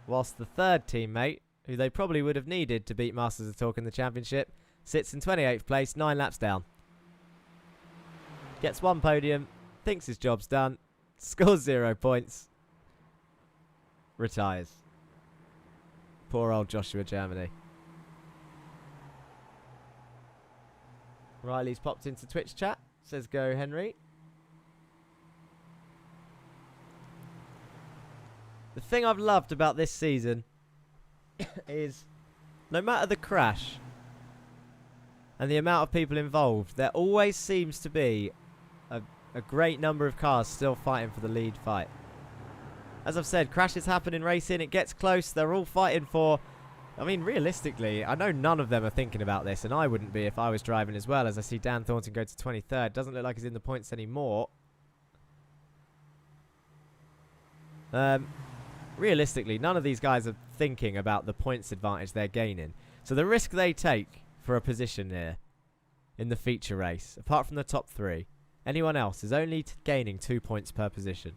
Whilst the third teammate, who they probably would have needed to beat Masters of Talk in the championship, sits in 28th place, 9 laps down. Gets 1 podium, thinks his job's done, scores 0 points, retires. Poor old Joshua Germany. Riley's popped into Twitch chat, says go Henry. The thing I've loved about this season is no matter the crash and the amount of people involved, there always seems to be a great number of cars still fighting for the lead fight. As I've said, crashes happen in racing, it gets close, they're all fighting for... I mean, realistically, I know none of them are thinking about this, and I wouldn't be if I was driving as well, as I see Dan Thornton go to 23rd. Doesn't look like he's in the points anymore. Realistically, none of these guys are thinking about the points advantage they're gaining. So the risk they take for a position here in the feature race, apart from the top 3, anyone else is only gaining 2 points per position.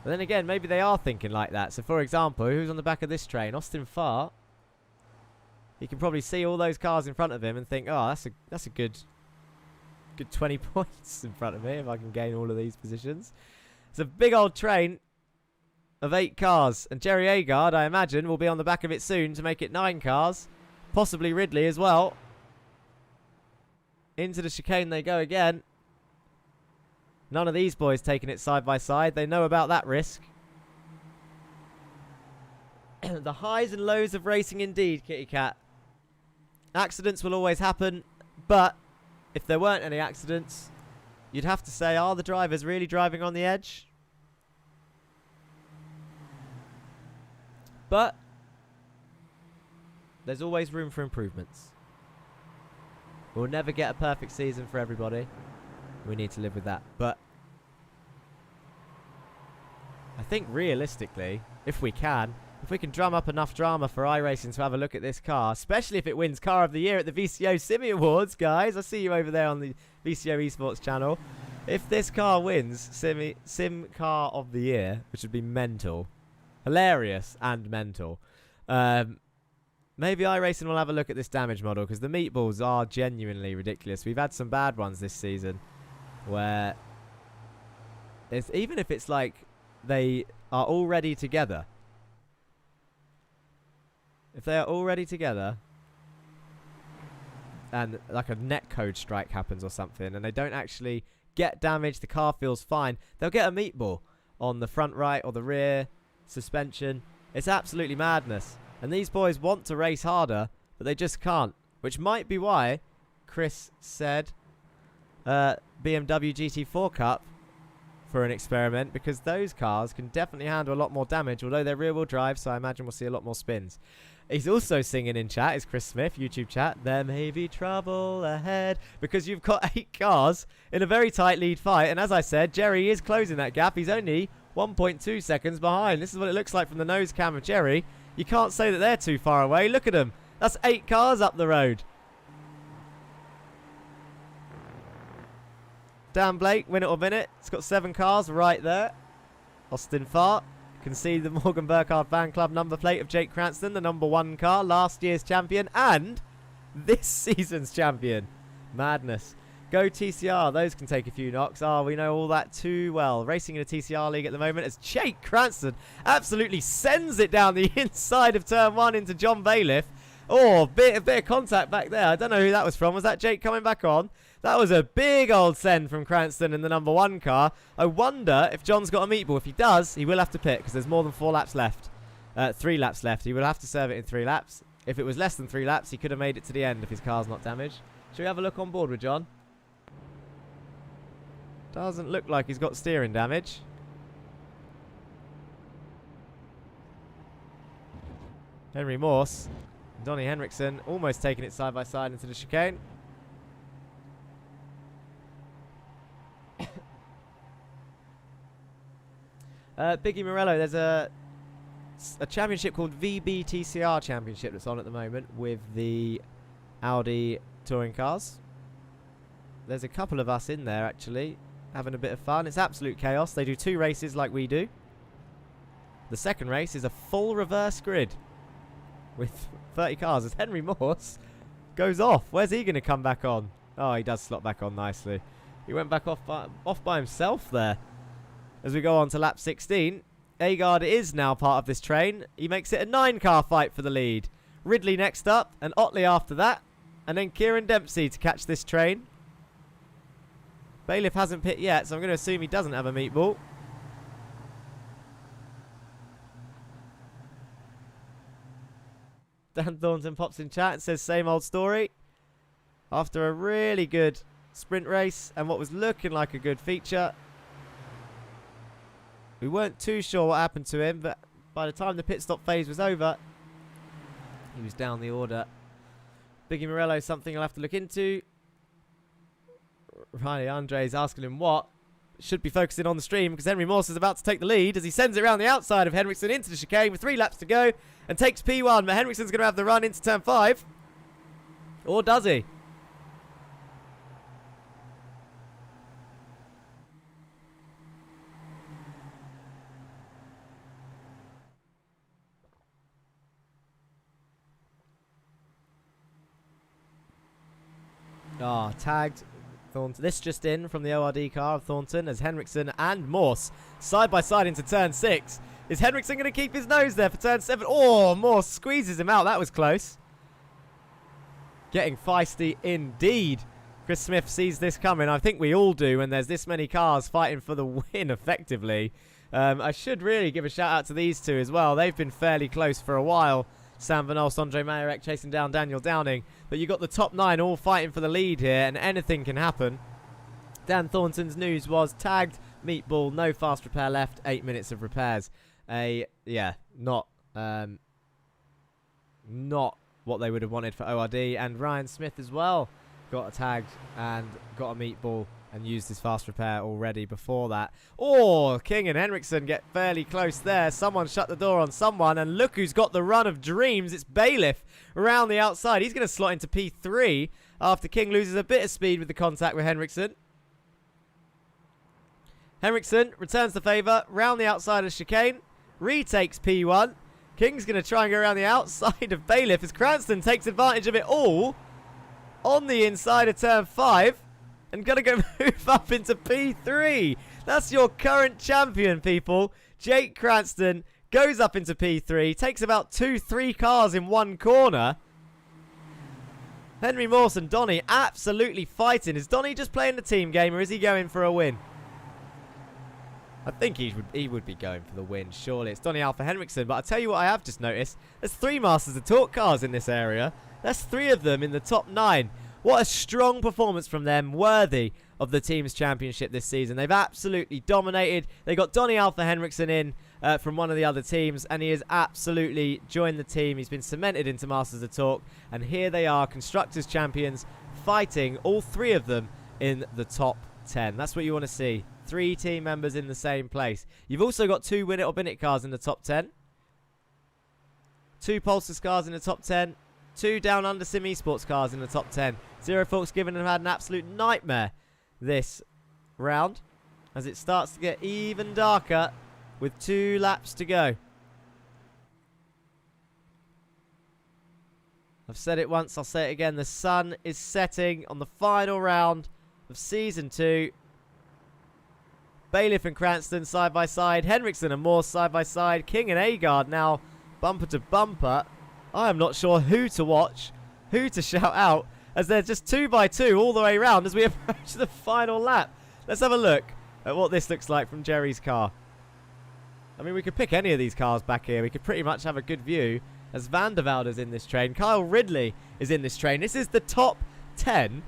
But then again, maybe they are thinking like that. So for example, who's on the back of this train? Austin Farr. He can probably see all those cars in front of him and think, oh, that's a good 20 points in front of me if I can gain all of these positions. It's a big old train of 8 cars. And Jerry Agard, I imagine, will be on the back of it soon to make it 9 cars. Possibly Ridley as well. Into the chicane they go again. None of these boys taking it side by side. They know about that risk. The highs and lows of racing indeed, Kitty Cat. Accidents will always happen, but if there weren't any accidents, you'd have to say, are the drivers really driving on the edge? But there's always room for improvements. We'll never get a perfect season for everybody. We need to live with that. But I think realistically, if we can drum up enough drama for iRacing to have a look at this car, especially if it wins Car of the Year at the VCO Simi Awards, guys. I see you over there on the VCO Esports channel. If this car wins Sim Car of the Year, which would be mental, hilarious and mental, maybe iRacing will have a look at this damage model, because the meatballs are genuinely ridiculous. We've had some bad ones this season where even if it's like they are already together, if they are already together and like a netcode strike happens or something and they don't actually get damaged, the car feels fine, they'll get a meatball on the front right or the rear suspension. It's absolutely madness. And these boys want to race harder, but they just can't. Which might be why Chris said BMW GT4 Cup for an experiment, because those cars can definitely handle a lot more damage, although they're rear-wheel drive, so I imagine we'll see a lot more spins. He's also singing in chat, is Chris Smith, YouTube chat, there may be trouble ahead, because you've got 8 cars in a very tight lead fight, and as I said, Jerry is closing that gap. He's only 1.2 seconds behind. This is what it looks like from the nose cam of Jerry. You can't say that they're too far away. Look at them. That's 8 cars up the road. Dan Blake, win it or minute. It's got 7 cars right there. Austin Farr. Can see the Morgan Burkhardt fan club number plate of Jake Cranston, the number 1 car, last year's champion and this season's champion. Madness. Go TCR. Those can take a few knocks. We know all that too well. Racing in a TCR league at the moment as Jake Cranston absolutely sends it down the inside of turn 1 into John Bailiff. Oh, a bit of contact back there. I don't know who that was from. Was that Jake coming back on? That was a big old send from Cranston in the number 1 car. I wonder if John's got a meatball. If he does, he will have to pit because there's more than 4 laps left. 3 laps left. He will have to serve it in 3 laps. If it was less than 3 laps, he could have made it to the end if his car's not damaged. Shall we have a look on board with John? Doesn't look like he's got steering damage. Henry Morse. Donnie Henriksen almost taking it side by side into the chicane. Biggie Morello, there's a championship called VBTCR Championship that's on at the moment with the Audi touring cars. There's a couple of us in there actually having a bit of fun. It's absolute chaos. They do 2 races like we do. The second race is a full reverse grid with 30 cars as Henry Morse goes off. Where's he going to come back on? Oh, he does slot back on nicely. He went back off by himself there. As we go on to lap 16, Agard is now part of this train. He makes it a 9-car fight for the lead. Ridley next up, and Otley after that, and then Kieran Dempsey to catch this train. Bailiff hasn't pit yet, so I'm going to assume he doesn't have a meatball. Dan Thornton pops in chat and says same old story. After a really good sprint race and what was looking like a good feature, we weren't too sure what happened to him, but by the time the pit stop phase was over, he was down the order. Biggie Morello, something I'll have to look into. Riley Andre's asking him what. should be focusing on the stream because Henry Morse is about to take the lead as he sends it around the outside of Henriksen into the chicane with 3 laps to go and takes P1. But Henriksen's going to have the run into turn 5. Or does he? Tagged Thornton. This just in from the ORD car of Thornton as Henriksen and Morse side by side into turn 6. Is Henriksen going to keep his nose there for turn 7? Oh, Morse squeezes him out. That was close. Getting feisty indeed. Chris Smith sees this coming. I think we all do when there's this many cars fighting for the win effectively. I should really give a shout out to these two as well. They've been fairly close for a while. Sam Van Olst, Andre Mayerek chasing down Daniel Downing. But you've got the top 9 all fighting for the lead here, and anything can happen. Dan Thornton's news was tagged, meatball, no fast repair left, 8 minutes of repairs. Not what they would have wanted for ORD. And Ryan Smith as well got a tagged and got a meatball and used his fast repair already before that. Oh, King and Henriksen get fairly close there. Someone shut the door on someone, and look who's got the run of dreams. It's Bailiff around the outside. He's going to slot into P3 after King loses a bit of speed with the contact with Henriksen. Henriksen returns the favour round the outside of chicane, retakes P1. King's going to try and go around the outside of Bailiff as Cranston takes advantage of it all on the inside of turn 5. And going to go move up into P3. That's your current champion, people. Jake Cranston goes up into P3. Takes about 2-3 cars in one corner. Henry Morse and Donny absolutely fighting. Is Donny just playing the team game or is he going for a win? I think he would be going for the win, surely. It's Donny Alpha Henriksen. But I'll tell you what I have just noticed. There's 3 Masters of Torque cars in this area. That's 3 of them in the top 9. What a strong performance from them, worthy of the team's championship this season. They've absolutely dominated. They got Donny Alpha Henriksen in from one of the other teams, and he has absolutely joined the team. He's been cemented into Masters of Torque, and here they are, Constructors champions, fighting, all 3 of them, in the top 10. That's what you want to see. 3 team members in the same place. You've also got 2 Win It or Bin It cars in the top 10. 2 Pulsar cars in the top 10. 2 Down Under Sim Esports cars in the top 10. Zero Forks Given have had an absolute nightmare this round as it starts to get even darker with 2 laps to go. I've said it once, I'll say it again. The sun is setting on the final round of Season 2. Bailiff and Cranston side by side. Henriksen and Morse side by side. King and Agard now bumper to bumper. I am not sure who to watch, who to shout out, as they're just 2 by 2 all the way around as we approach the final lap. Let's have a look at what this looks like from Jerry's car. I mean, we could pick any of these cars back here. We could pretty much have a good view as Van der Velde's in this train. Kyle Ridley is in this train. This is the top 10.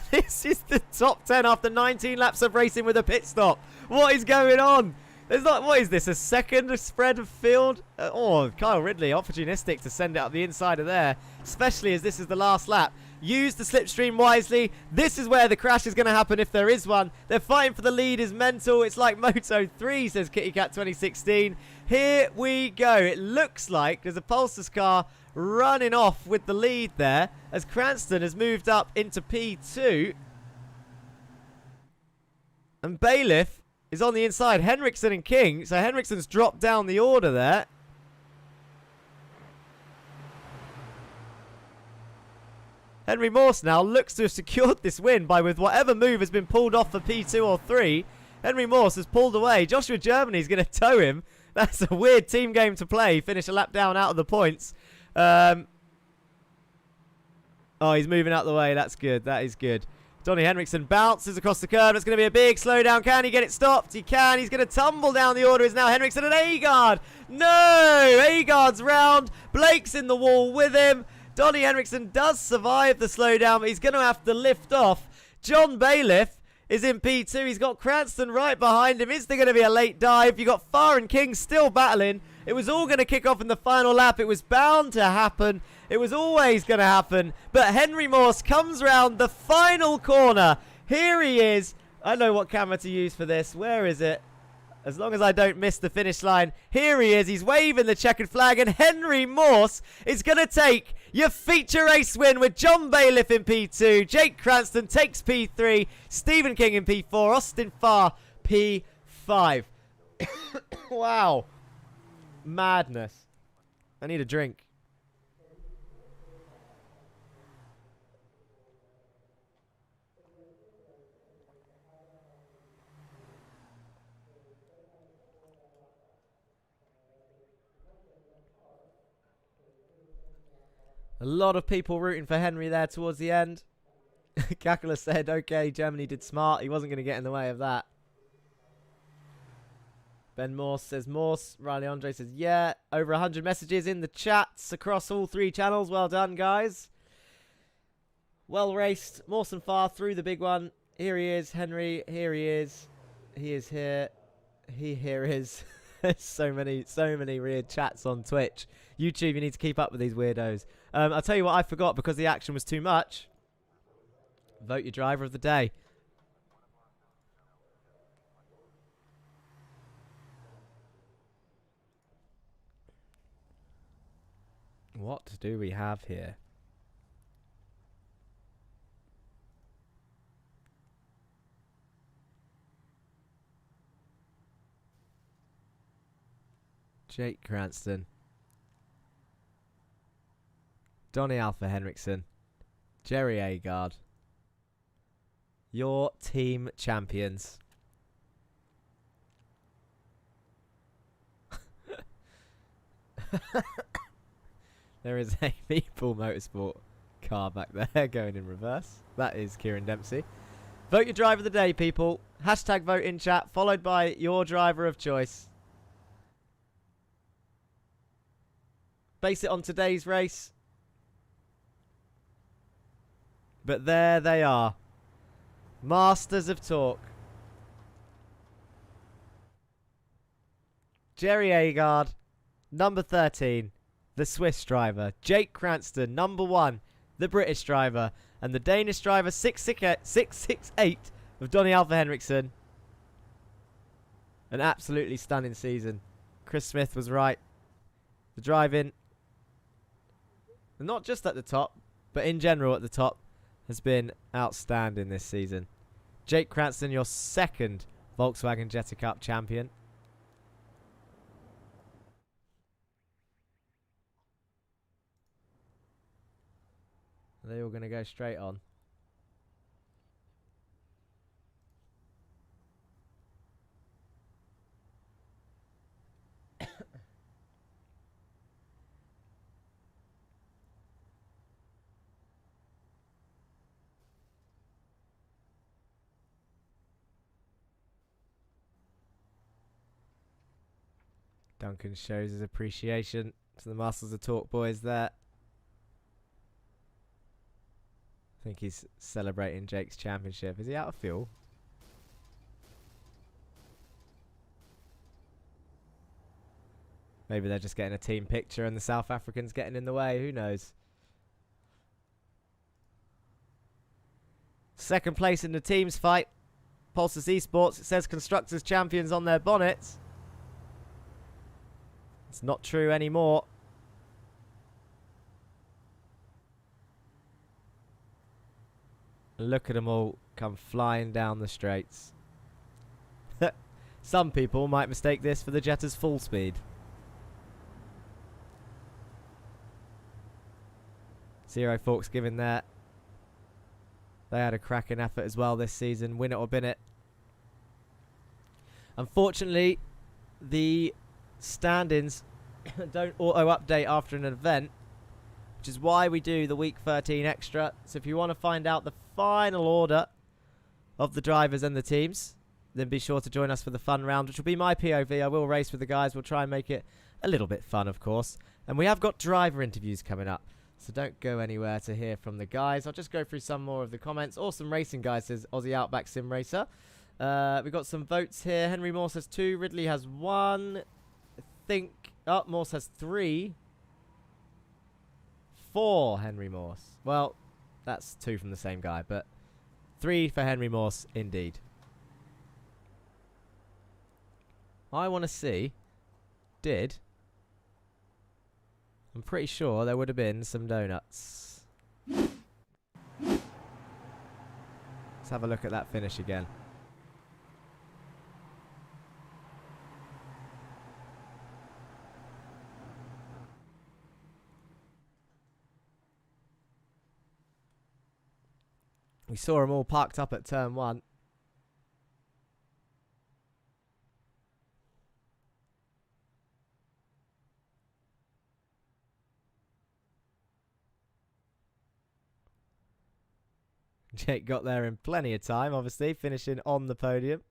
This is the top 10 after 19 laps of racing with a pit stop. What is going on? There's not, what is this, a second spread of field? Kyle Ridley, opportunistic to send it up the inside of there, especially as this is the last lap. Use the slipstream wisely. This is where the crash is going to happen if there is one. They're fighting for the lead is mental. It's like Moto 3, says Kitty Cat 2016. Here we go. It looks like there's a Pulsar's car running off with the lead there as Cranston has moved up into P2. And Bailiff is on the inside. Henriksen and King. So Henriksen's dropped down the order there. Henry Morse now looks to have secured this win by with whatever move has been pulled off for P2 or 3. Henry Morse has pulled away. Joshua Germany is going to tow him. That's a weird team game to play. Finish a lap down out of the points. He's moving out the way. That's good. That is good. Donny Henriksen bounces across the curve. It's going to be a big slowdown. Can he get it stopped? He can. He's going to tumble down the order. Is now Henriksen and Agard. No! Agard's round. Blake's in the wall with him. Donny Henriksen does survive the slowdown, but he's going to have to lift off. John Bailiff is in P2. He's got Cranston right behind him. Is there going to be a late dive? You've got Farr and King still battling. It was all going to kick off in the final lap. It was bound to happen. It was always going to happen. But Henry Morse comes round the final corner. Here he is. I know what camera to use for this. Where is it? As long as I don't miss the finish line. Here he is. He's waving the checkered flag. And Henry Morse is going to take your feature race win with John Bailiff in P2. Jake Cranston takes P3. Stephen King in P4. Austin Farr P5. Wow. Madness. I need a drink. A lot of people rooting for Henry there towards the end. Kakula said, okay, Germany did smart. He wasn't going to get in the way of that. Ben Morse says Morse. Riley Andre says, yeah. Over 100 messages in the chats across all 3 channels. Well done, guys. Well raced. Morse and Farr through the big one. Here he is, Henry. Here he is. He is here. He here is. There's so many weird chats on Twitch. YouTube, you need to keep up with these weirdos. I'll tell you what I forgot because the action was too much. Vote your driver of the day. What do we have here? Jake Cranston. Donny Alpha Henriksen. Jerry Agard. Your team champions. There is a Meeple Motorsport car back there going in reverse. That is Kieran Dempsey. Vote your driver of the day, people. Hashtag vote in chat, followed by your driver of choice. Base it on today's race. But there they are. Masters of talk. Jerry Agard, number 13, the Swiss driver. Jake Cranston, number 1, the British driver. And the Danish driver, 668 of Donny Alpha Henriksen. An absolutely stunning season. Chris Smith was right. The driving, not just at the top, but in general at the top, has been outstanding this season. Jake Cranston, your 2nd Volkswagen Jetta Cup champion. Are they all going to go straight on? Duncan shows his appreciation to the Masters of Talk boys there. I think he's celebrating Jake's championship. Is he out of fuel? Maybe they're just getting a team picture and the South African's getting in the way. Who knows? 2nd place in the teams fight. Pulsus Esports. It says Constructors Champions on their bonnets. It's not true anymore. Look at them all come flying down the straights. Some people might mistake this for the Jetta's full speed. Zero Forks giving that. They had a cracking effort as well this season. Win it or bin it. Unfortunately, the standings don't auto-update after an event, which is why we do the Week 13 Extra. So if you want to find out the final order of the drivers and the teams, then be sure to join us for the fun round, which will be my POV. I will race with the guys. We'll try and make it a little bit fun, of course. And we have got driver interviews coming up, so don't go anywhere to hear from the guys. I'll just go through some more of the comments. Awesome racing, guys, says Aussie Outback Sim Racer. We've got some votes here. Henry Morse has 2. Ridley has 1. I think... Oh, Morse has 3. 4 Henry Morse. Well, that's 2 from the same guy, but 3 for Henry Morse, indeed. I want to see, I'm pretty sure there would have been some donuts. Let's have a look at that finish again. We saw them all parked up at turn 1. Jake got there in plenty of time, obviously, finishing on the podium.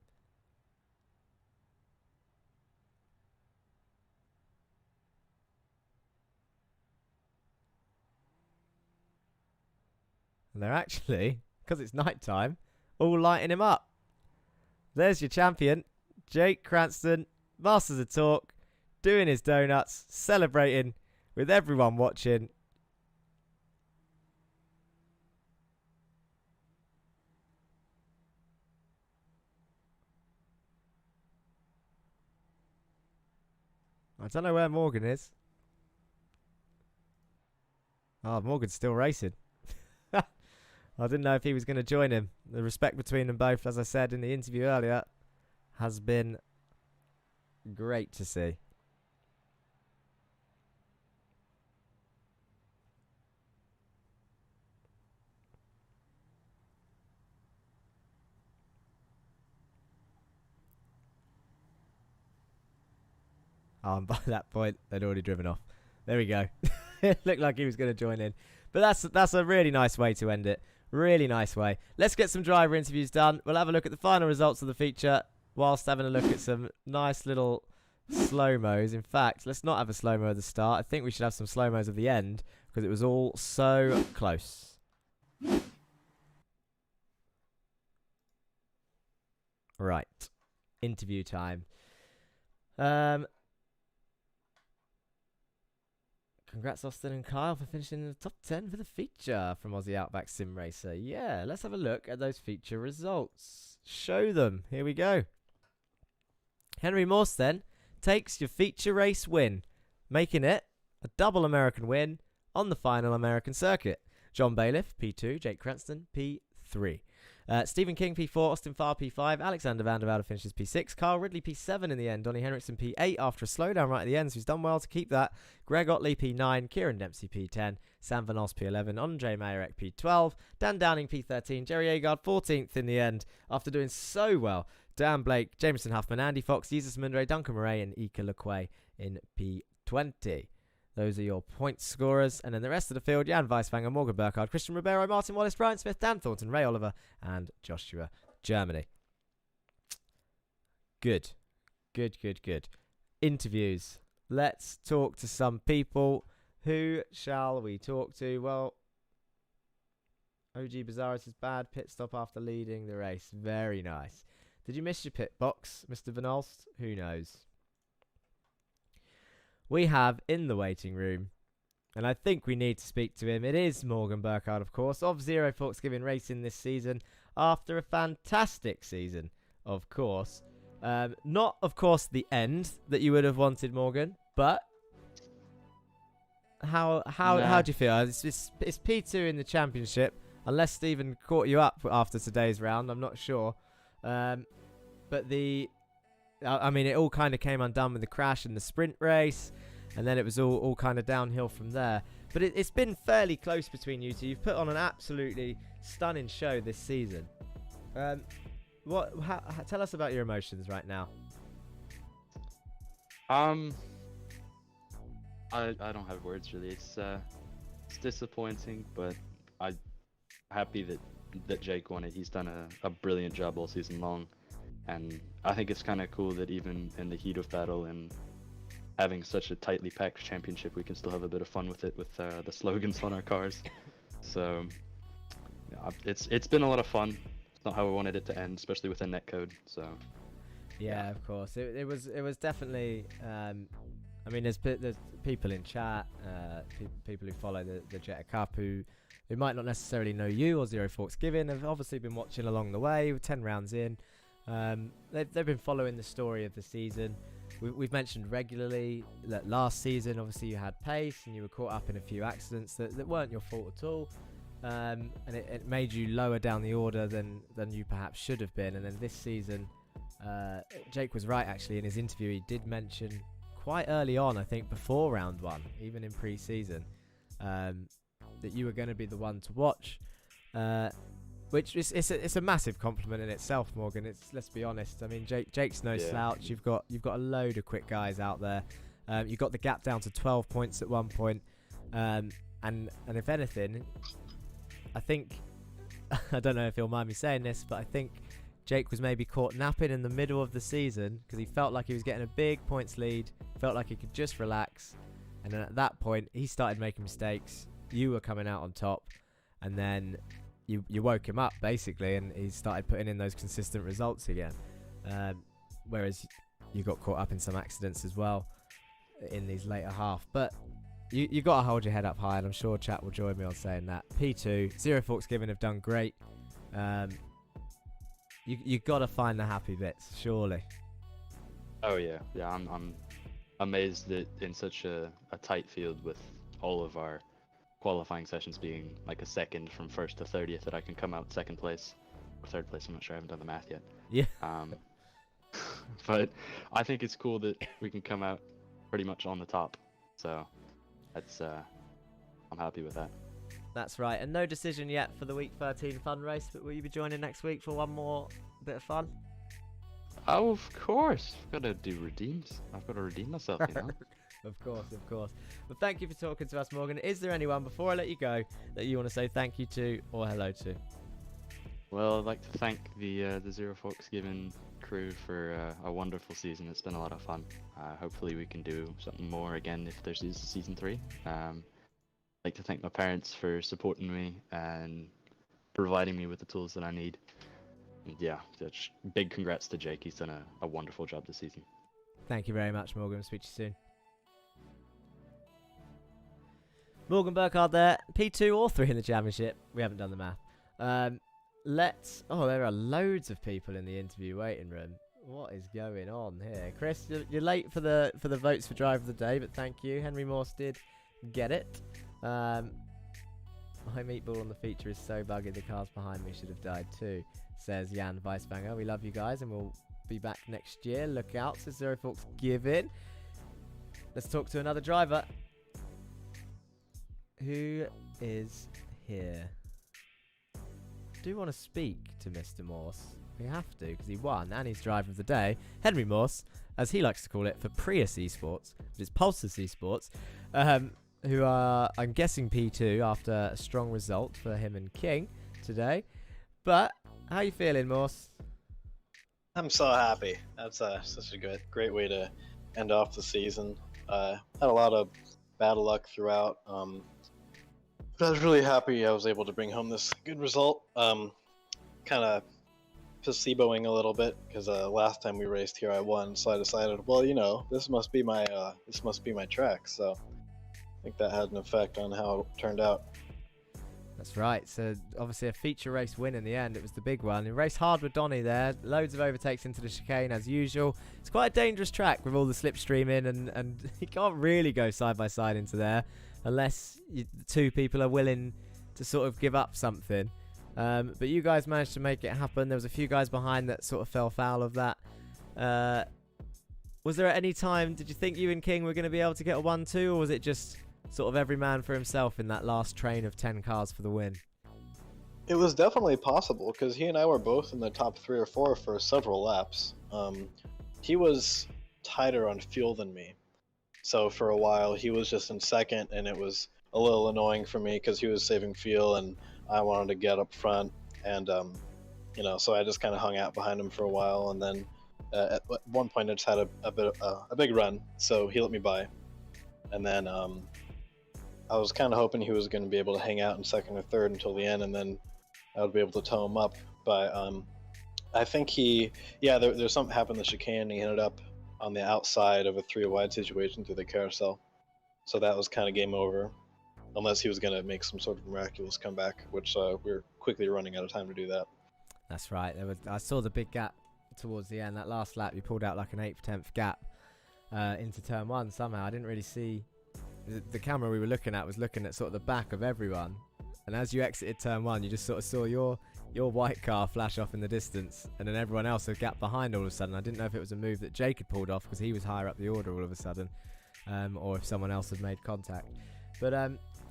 And they're actually, because it's night time, all lighting him up. There's your champion, Jake Cranston, Masters of Talk, doing his donuts, celebrating with everyone watching. I don't know where Morgan is. Oh, Morgan's still racing. I didn't know if he was going to join him. The respect between them both, as I said in the interview earlier, has been great to see. Oh, and by that point, they'd already driven off. There we go. It looked like he was going to join in. But that's a really nice way to end it. Really nice way. Let's get some driver interviews done. We'll have a look at the final results of the feature whilst having a look at some nice little slow-mos. In fact, let's not have a slow-mo at the start. I think we should have some slow-mos at the end because it was all so close. Right. Interview time. Congrats, Austin and Kyle, for finishing in the top 10 for the feature from Aussie Outback Sim Racer. Yeah, let's have a look at those feature results. Show them. Here we go. Henry Morse then takes your feature race win, making it a double American win on the final American circuit. John Bailiff, P2, Jake Cranston, P3. Stephen King, P4, Austin Farr, P5, Alexander Van der Velde finishes P6, Carl Ridley, P7 in the end, Donnie Henriksen, P8 after a slowdown right at the end, so he's done well to keep that. Greg Otley, P9, Kieran Dempsey, P10, Sam Van Os, P11, Andre Mayerek, P12, Dan Downing, P13, Jerry Agard, 14th in the end, after doing so well. Dan Blake, Jameson Huffman, Andy Fox, Jesus Mundre, Duncan Murray, and Ika Lequay in P20. Those are your point scorers. And then the rest of the field, Jan Weiswanger, Morgan Burkhardt, Christian Ribeiro, Martin Wallace, Brian Smith, Dan Thornton, Ray Oliver, and Joshua Germany. Good. Good. Interviews. Let's talk to some people. Who shall we talk to? Well, OG Bizarros is bad. Pit stop after leading the race. Very nice. Did you miss your pit box, Mr. Van Olst? Who knows? We have in the waiting room, and I think we need to speak to him. It is Morgan Burkhardt, of course, of Zero Forks Giving Racing this season, after a fantastic season, of course. Not, of course, the end that you would have wanted, Morgan, but how do you feel? It's P2 in the championship, unless Stephen caught you up after today's round. I'm not sure, but I mean, it all kind of came undone with the crash in the sprint race, and then it was all kind of downhill from there. But it's been fairly close between you two. You've put on an absolutely stunning show this season. Tell us about your emotions right now. I don't have words really. It's disappointing, but I'm happy that Jake won it. He's done a brilliant job all season long. And I think it's kind of cool that even in the heat of battle and having such a tightly packed championship, we can still have a bit of fun with it with the slogans on our cars. So yeah, it's been a lot of fun. It's not how we wanted it to end, especially with the netcode. So yeah, of course, it was definitely. I mean, there's people in chat, people who follow the Jetta Cup who might not necessarily know you or Zero Forks Giving, have obviously been watching along the way. We're 10 rounds in. They've been following the story of the season. We've mentioned regularly that last season, obviously, you had pace and you were caught up in a few accidents that weren't your fault at all. And it made you lower down the order than you perhaps should have been. And then this season, Jake was right, actually. In his interview, he did mention quite early on, I think before round one, even in pre-season, that you were going to be the one to watch. Which is it's a massive compliment in itself, Morgan. Let's be honest. I mean, Jake's no slouch. You've got a load of quick guys out there. You got the gap down to 12 points at one point. And if anything, I think I don't know if you'll mind me saying this, but I think Jake was maybe caught napping in the middle of the season because he felt like he was getting a big points lead, felt like he could just relax, and then at that point he started making mistakes. You were coming out on top, and then you woke him up basically, and he started putting in those consistent results again. Whereas you got caught up in some accidents as well in these later half. But you got to hold your head up high, and I'm sure chat will join me on saying that. P2, Zero Forks Given have done great. You got to find the happy bits, surely. Oh yeah, I'm amazed that in such a tight field with all of our qualifying sessions being like a second from first to 30th, that I can come out second place or third place. I'm not sure, I haven't done the math yet. Yeah. But I think it's cool that we can come out pretty much on the top. So that's I'm happy with that. That's right. And no decision yet for the week 13 fun race, but will you be joining next week for one more bit of fun? Oh, of course. I've got to do redeems. I've got to redeem myself, you know. Of course. Well, thank you for talking to us, Morgan. Is there anyone, before I let you go, that you want to say thank you to or hello to? Well, I'd like to thank the Zero Forks Given crew for a wonderful season. It's been a lot of fun. Hopefully we can do something more again if there's season 3. I'd like to thank my parents for supporting me and providing me with the tools that I need. And yeah, just big congrats to Jake. He's done a wonderful job this season. Thank you very much, Morgan. Speak to you soon. Morgan Burkhardt there, P2 or 3 in the championship. We haven't done the math. There are loads of people in the interview waiting room. What is going on here? Chris, you're late for the votes for driver of the day, but thank you. Henry Morse did get it. My meatball on the feature is so buggy, the cars behind me should have died too, says Jan Weisbanger. We love you guys, and we'll be back next year. Look out, says Zero Forks Given. Let's talk to another driver. Who is here? Do want to speak to Mr. Morse. We have to, because he won, and he's driver of the day. Henry Morse, as he likes to call it, for Prius Esports, which is Pulsar's Esports, who are, I'm guessing, P2 after a strong result for him and King today. But how you feeling, Morse? I'm so happy. That's such a great way to end off the season. Had a lot of bad luck throughout. But I was really happy I was able to bring home this good result. Kind of placeboing a little bit because last time we raced here I won, so I decided, well, this must be my track. So I think that had an effect on how it turned out. That's right. So obviously a feature race win in the end. It was the big one. He raced hard with Donny there. Loads of overtakes into the chicane as usual. It's quite a dangerous track with all the slipstreaming, and you can't really go side by side into there unless two people are willing to sort of give up something. But you guys managed to make it happen. There was a few guys behind that sort of fell foul of that. Was there at any time, did you think you and King were going to be able to get a 1-2, or was it just sort of every man for himself in that last train of 10 cars for the win? It was definitely possible because he and I were both in the top 3 or 4 for several laps. He was tighter on fuel than me. So for a while he was just in second, and it was a little annoying for me because he was saving fuel and I wanted to get up front, and so I just kind of hung out behind him for a while, and then at one point I just had a big run, so he let me by, and then I was kind of hoping he was going to be able to hang out in second or third until the end, and then I would be able to tow him up. But I think there's something happened in the chicane, and he ended up on the outside of a 3-wide situation through the carousel. So that was kind of game over, unless he was going to make some sort of miraculous comeback, which we're quickly running out of time to do that. That's right. I saw the big gap towards the end. That last lap, you pulled out like an 8th, 10th gap into turn 1 somehow. I didn't really see... The camera we were looking at was looking at sort of the back of everyone. And as you exited turn 1, you just sort of saw your white car flash off in the distance, and then everyone else a gap behind all of a sudden. I didn't know if it was a move that Jake had pulled off because he was higher up the order all of a sudden, or if someone else had made contact. But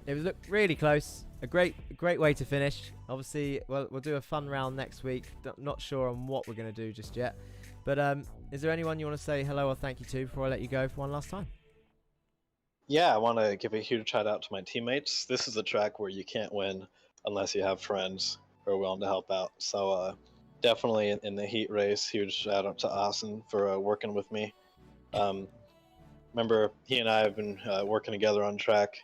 it was looked really close. A great way to finish. Obviously, we'll do a fun round next week. Not sure on what we're going to do just yet. But is there anyone you want to say hello or thank you to before I let you go for one last time? Yeah, I want to give a huge shout out to my teammates. This is a track where you can't win unless you have friends who are willing to help out. So definitely in the heat race, huge shout out to Austin for working with me. Remember, he and I have been working together on track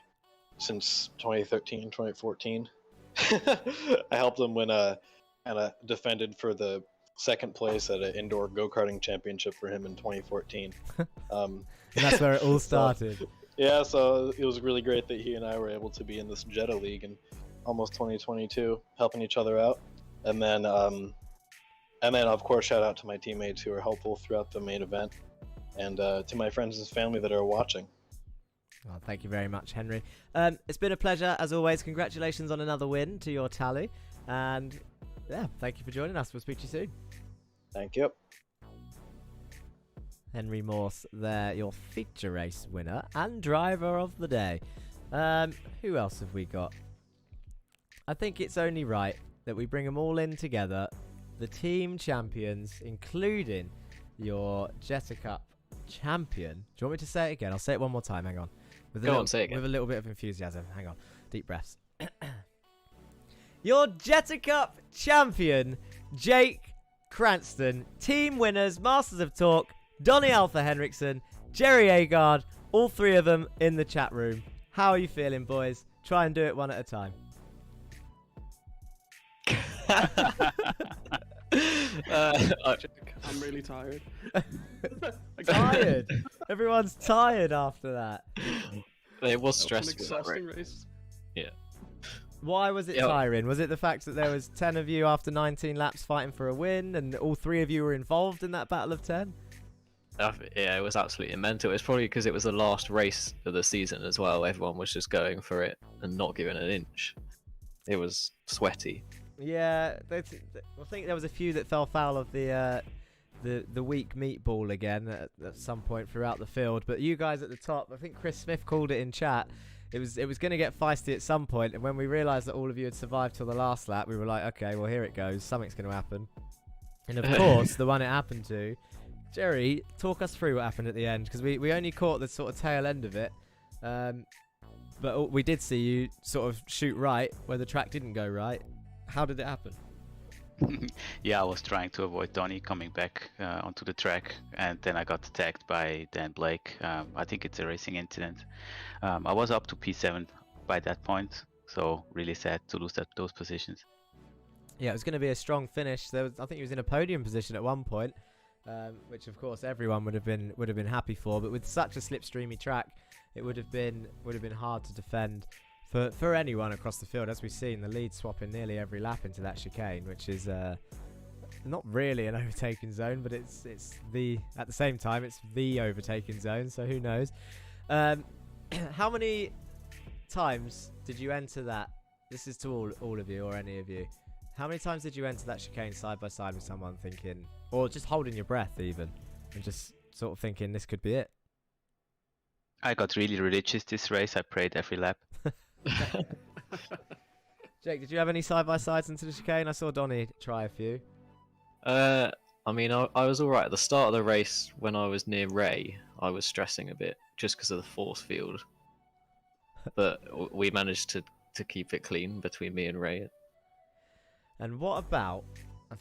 since 2013, 2014. I helped him win and defended for the second place at an indoor go-karting championship for him in 2014. And that's where it all started. Yeah, so it was really great that he and I were able to be in this Jetta League in almost 2022, helping each other out. And then of course, shout out to my teammates who were helpful throughout the main event, and to my friends and family that are watching. Oh, thank you very much, Henry. It's been a pleasure, as always. Congratulations on another win to your tally. And yeah, thank you for joining us. We'll speak to you soon. Thank you. Henry Morse there, your feature race winner and driver of the day. Who else have we got? I think it's only right that we bring them all in together. The team champions, including your Jetta Cup champion. Do you want me to say it again? I'll say it one more time. Hang on. Go on, say it again. With a little bit of enthusiasm. Hang on. Deep breaths. Your Jetta Cup champion, Jake Cranston. Team winners, Masters of Talk, Donny Alpha Henriksen, Jerry Agard, all three of them in the chat room. How are you feeling, boys? Try and do it one at a time. I'm really tired. Tired? Everyone's tired after that. It was An stressful. exhausting race. Yeah. Why was it tiring? Was it the fact that there was 10 of you after 19 laps fighting for a win, and all 3 of you were involved in that battle of 10? Yeah, it was absolutely mental. It's probably because it was the last race of the season as well. Everyone was just going for it and not giving an inch. It was sweaty. Yeah, I think there was a few that fell foul of the weak meatball again at some point throughout the field. But you guys at the top, I think Chris Smith called it in chat. It was going to get feisty at some point, and when we realised that all of you had survived till the last lap, we were like, okay, well here it goes. Something's going to happen. And of course, the one it happened to. Jerry, talk us through what happened at the end, because we only caught the sort of tail end of it. But we did see you sort of shoot right where the track didn't go right. How did it happen? Yeah, I was trying to avoid Donny coming back onto the track, and then I got attacked by Dan Blake. I think it's a racing incident. I was up to P7 by that point, so really sad to lose those positions. Yeah, it was going to be a strong finish. I think he was in a podium position at one point, which of course everyone would have been happy for. But with such a slipstreamy track, it would have been hard to defend for anyone across the field. As we've seen, the lead swapping nearly every lap into that chicane, which is not really an overtaking zone, but it's at the same time it's the overtaking zone. So who knows? How many times did you enter that? This is to all of you or any of you. How many times did you enter that chicane side by side with someone thinking, or just holding your breath even, and just sort of thinking this could be it? I got really religious this race. I prayed every lap. Jake, did you have any side by sides into the chicane? I saw Donny try a few. I mean, I was alright at the start of the race. When I was near Ray, I was stressing a bit just because of the force field. But we managed to keep it clean between me and Ray. And what about,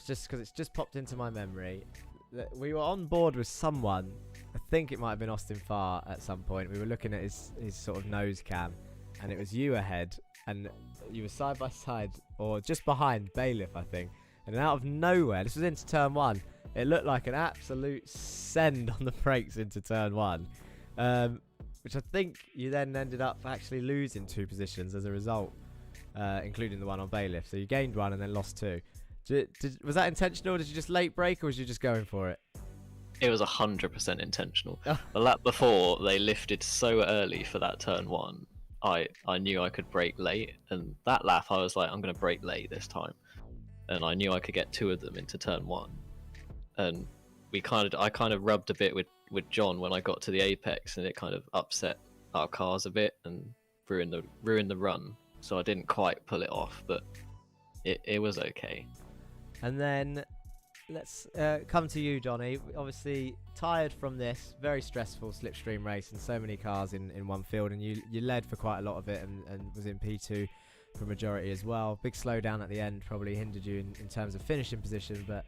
just because it's just popped into my memory, that we were on board with someone, I think it might have been Austin Farr at some point. We were looking at his sort of nose cam, and it was you ahead, and you were side by side, or just behind Bailiff, I think. And out of nowhere, this was into turn 1, it looked like an absolute send on the brakes into turn 1. Which I think you then ended up actually losing 2 positions as a result, including the one on Bailiff. So you gained 1 and then lost 2. Was that intentional? Did you just late brake, or was you just going for it? It was 100% intentional. Oh. The lap before, they lifted so early for that turn 1. I knew I could brake late, and that lap I was like, I'm going to brake late this time. And I knew I could get 2 of them into turn 1. And I kind of rubbed a bit with John when I got to the apex, and it kind of upset our cars a bit and ruined the run. So I didn't quite pull it off, but it was okay. And then let's come to you, Johnny. Obviously tired from this very stressful slipstream race and so many cars in one field, and you led for quite a lot of it and was in P2 for majority as well. Big slowdown at the end probably hindered you in terms of finishing position, but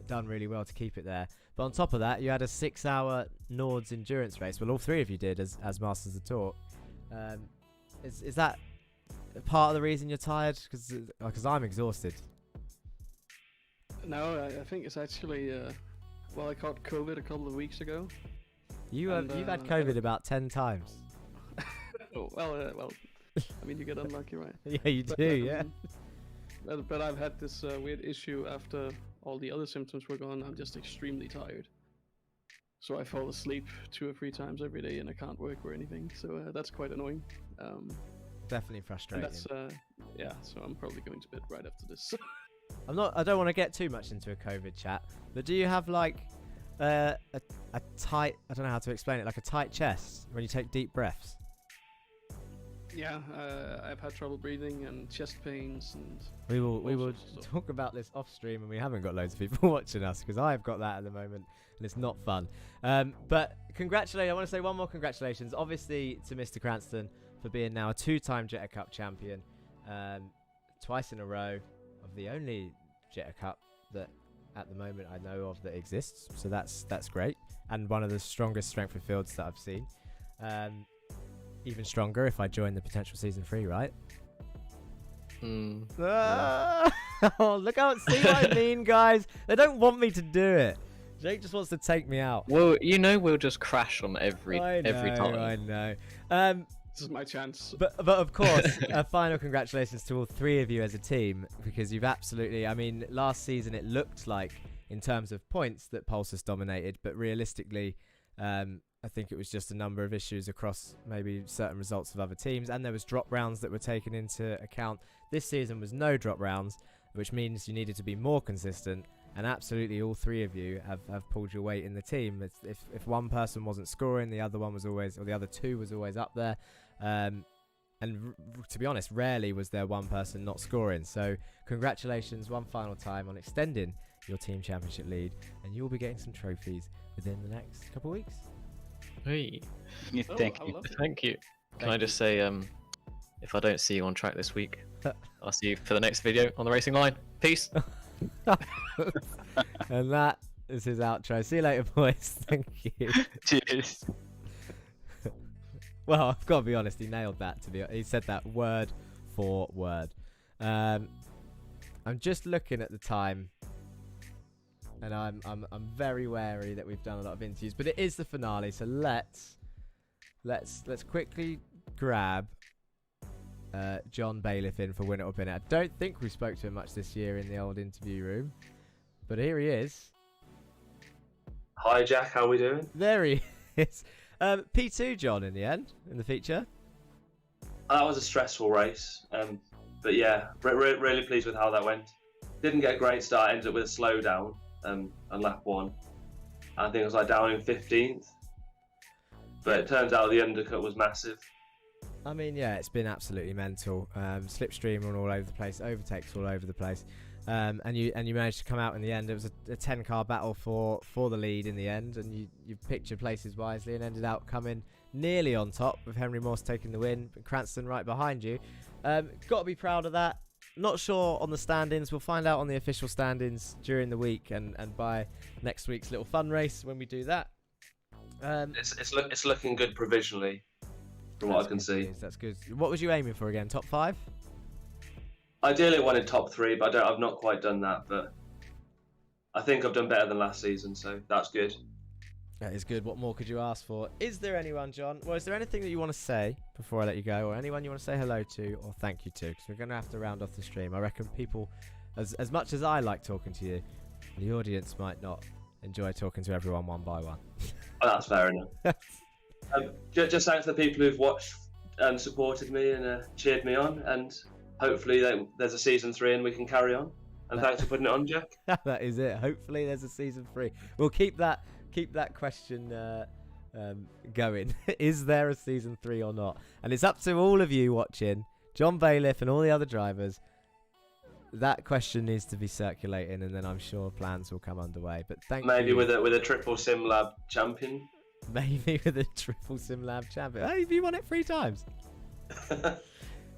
done really well to keep it there. But on top of that, you had a 6-hour Nords endurance race. Well, all 3 of you did as Masters of Talk. Is that part of the reason you're tired? Because I'm exhausted. No, I think it's actually, well, I caught COVID a couple of weeks ago. You've had COVID about 10 times. Oh, well, I mean, you get unlucky, right? Yeah, you do, yeah. But I've had this weird issue after all the other symptoms were gone. I'm just extremely tired. So I fall asleep 2 or 3 times every day and I can't work or anything. So that's quite annoying. Definitely frustrating. Yeah, so I'm probably going to bed right after this. I don't want to get too much into a COVID chat, but do you have like a tight, I don't know how to explain it, like a tight chest when you take deep breaths? Yeah, I've had trouble breathing and chest pains and... We will talk about this off stream, and we haven't got loads of people watching us because I've got that at the moment and it's not fun. But I want to say one more congratulations, obviously, to Mr. Cranston for being now a 2-time Jetta Cup champion, twice in a row, of the only Jetta Cup that at the moment I know of that exists. So that's great, and one of the strongest strength of fields that I've seen. Even stronger if I join the potential season 3, right? Yeah. Oh, look out! See what I mean, guys? They don't want me to do it. Jake just wants to take me out. Well, we'll just crash on every time. I know. This is my chance. But of course, a final congratulations to all 3 of you as a team, because you've absolutely, I mean, last season it looked like, in terms of points, that Pulse dominated, but realistically, I think it was just a number of issues across maybe certain results of other teams, and there was drop rounds that were taken into account. This season was no drop rounds, which means you needed to be more consistent, and absolutely all 3 of you have pulled your weight in the team. If one person wasn't scoring, the other one was always, or the other 2 was always up there. And to be honest, rarely was there one person not scoring. So congratulations one final time on extending your team championship lead, and you'll be getting some trophies within the next couple of weeks. Hey. Thank I you. love it. Thank you. Can I just say, if I don't see you on track this week, I'll see you for the next video on the racing line. Peace. And that is his outro. See you later, boys. Thank you. Cheers. Well, I've got to be honest, he nailed that. He said that word for word. I'm just looking at the time, and I'm very wary that we've done a lot of interviews, but it is the finale, so let's quickly grab John Bailiff in for Win It or Bin It. I don't think we spoke to him much this year in the old interview room, but here he is. Hi Jack, how are we doing? There he is. P2, John, in the end, in the feature. That was a stressful race, but yeah, really pleased with how that went. Didn't get a great start, ended up with a slowdown on lap 1. I think it was like down in 15th, but it turns out the undercut was massive. I mean, yeah, it's been absolutely mental. Slipstream all over the place, overtakes all over the place, and you managed to come out in the end. It was a 10-car battle for the lead in the end, and you picked your places wisely and ended up coming nearly on top with Henry Morse taking the win, but Cranston right behind you. Got to be proud of that. Not sure on the standings. We'll find out on the official standings during the week and by next week's little fun race when we do that. It's looking good provisionally, from what I can see. That's good. What was you aiming for again? Top 5? Ideally, I wanted top 3, but I've not quite done that. But I think I've done better than last season, so that's good. That is good. What more could you ask for? Is there anyone, John? Well, is there anything that you want to say before I let you go, or anyone you want to say hello to or thank you to? Because we're going to have to round off the stream. I reckon people As much as I like talking to you, the audience might not enjoy talking to everyone one by one. Oh, that's fair enough. Just thanks to the people who've watched and supported me and cheered me on, and hopefully there's a season 3 and we can carry on. And thanks for putting it on, Jack. That is it. Hopefully there's a season 3. We'll keep that question going. Is there a season 3 or not? And it's up to all of you watching, John Bailiff and all the other drivers. That question needs to be circulating, and then I'm sure plans will come underway. But maybe you. with a triple sim lab champion. Maybe with a triple sim lab champion. Hey, have you won it 3 times?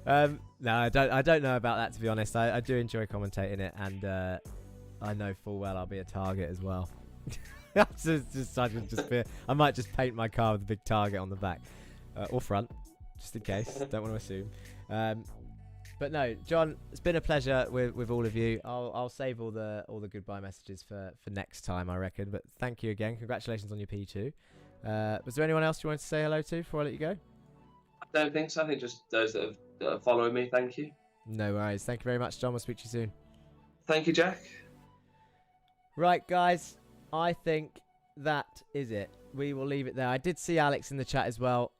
No, I don't know about that, to be honest. I do enjoy commentating it, and I know full well I'll be a target as well. I might just paint my car with a big target on the back or front, just in case. Don't want to assume. But no, John, it's been a pleasure with all of you. I'll save all the goodbye messages for next time, I reckon. But thank you again. Congratulations on your P2. Was there anyone else you wanted to say hello to before I let you go? I don't think so. I think just those that are following me. Thank you. No worries. Thank you very much, John. We'll speak to you soon. Thank you, Jack. Right, guys. I think that is it. We will leave it there. I did see Alex in the chat as well,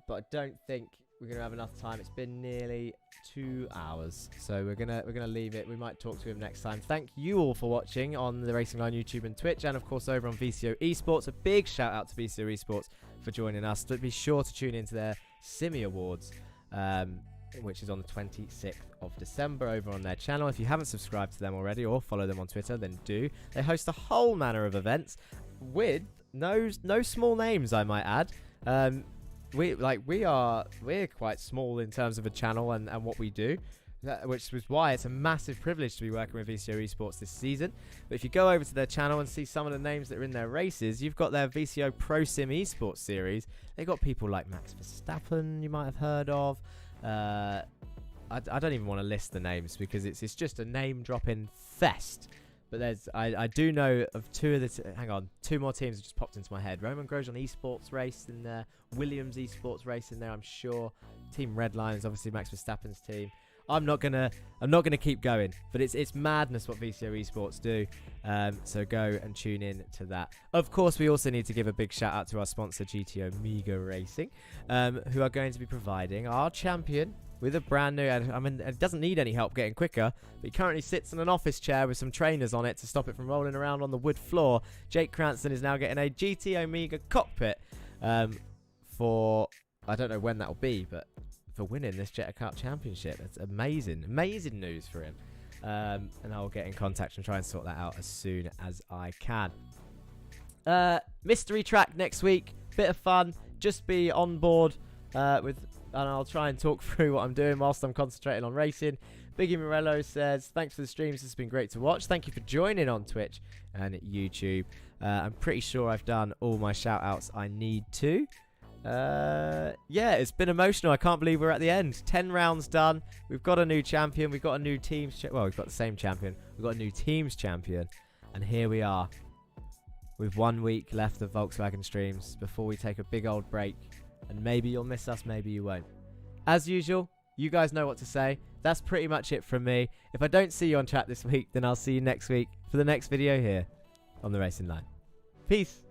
but I don't think we're gonna have enough time. It's been nearly 2 hours, so we're gonna leave it. We might talk to him next time. Thank you all for watching on the Racing Line YouTube and Twitch, and of course over on VCO Esports. A big shout out to VCO Esports for joining us. But be sure to tune into their Simi Awards, which is on the 26th of December over on their channel. If you haven't subscribed to them already or follow them on Twitter, then do. They host a whole manner of events with no small names, I might add. We're quite small in terms of a channel and what we do, which was why it's a massive privilege to be working with VCO Esports this season. But if you go over to their channel and see some of the names that are in their races, you've got their VCO Pro Sim Esports series. They've got people like Max Verstappen, you might have heard of. I don't even want to list the names because it's just a name dropping fest. But I do know of two more teams that just popped into my head. Roman Grosjean Esports race in there, Williams Esports race in there, I'm sure. Team Redline is obviously Max Verstappen's team. I'm not gonna keep going, but it's madness what VCO Esports do. So go and tune in to that. Of course, we also need to give a big shout out to our sponsor GTO Mega Racing, who are going to be providing our champion with a brand new, it doesn't need any help getting quicker, but he currently sits in an office chair with some trainers on it to stop it from rolling around on the wood floor. Jake Cranston is now getting a GT Omega cockpit for, I don't know when that'll be, but for winning this Jetta Cup championship. It's amazing news for him. And I'll get in contact and try and sort that out as soon as I can. Mystery track next week, bit of fun, just be on board and I'll try and talk through what I'm doing whilst I'm concentrating on racing. Biggie Morello says, thanks for the streams, it's been great to watch. Thank you for joining on Twitch and YouTube. I'm pretty sure I've done all my shout outs I need to. Yeah, it's been emotional. I can't believe we're at the end. 10 rounds done. We've got a new champion. We've got a new teams. We've got the same champion. We've got a new teams champion. And here we are with 1 week left of Volkswagen streams before we take a big old break. And maybe you'll miss us, maybe you won't. As usual, you guys know what to say. That's pretty much it from me. If I don't see you on chat this week, then I'll see you next week for the next video here on the Racing Line. Peace.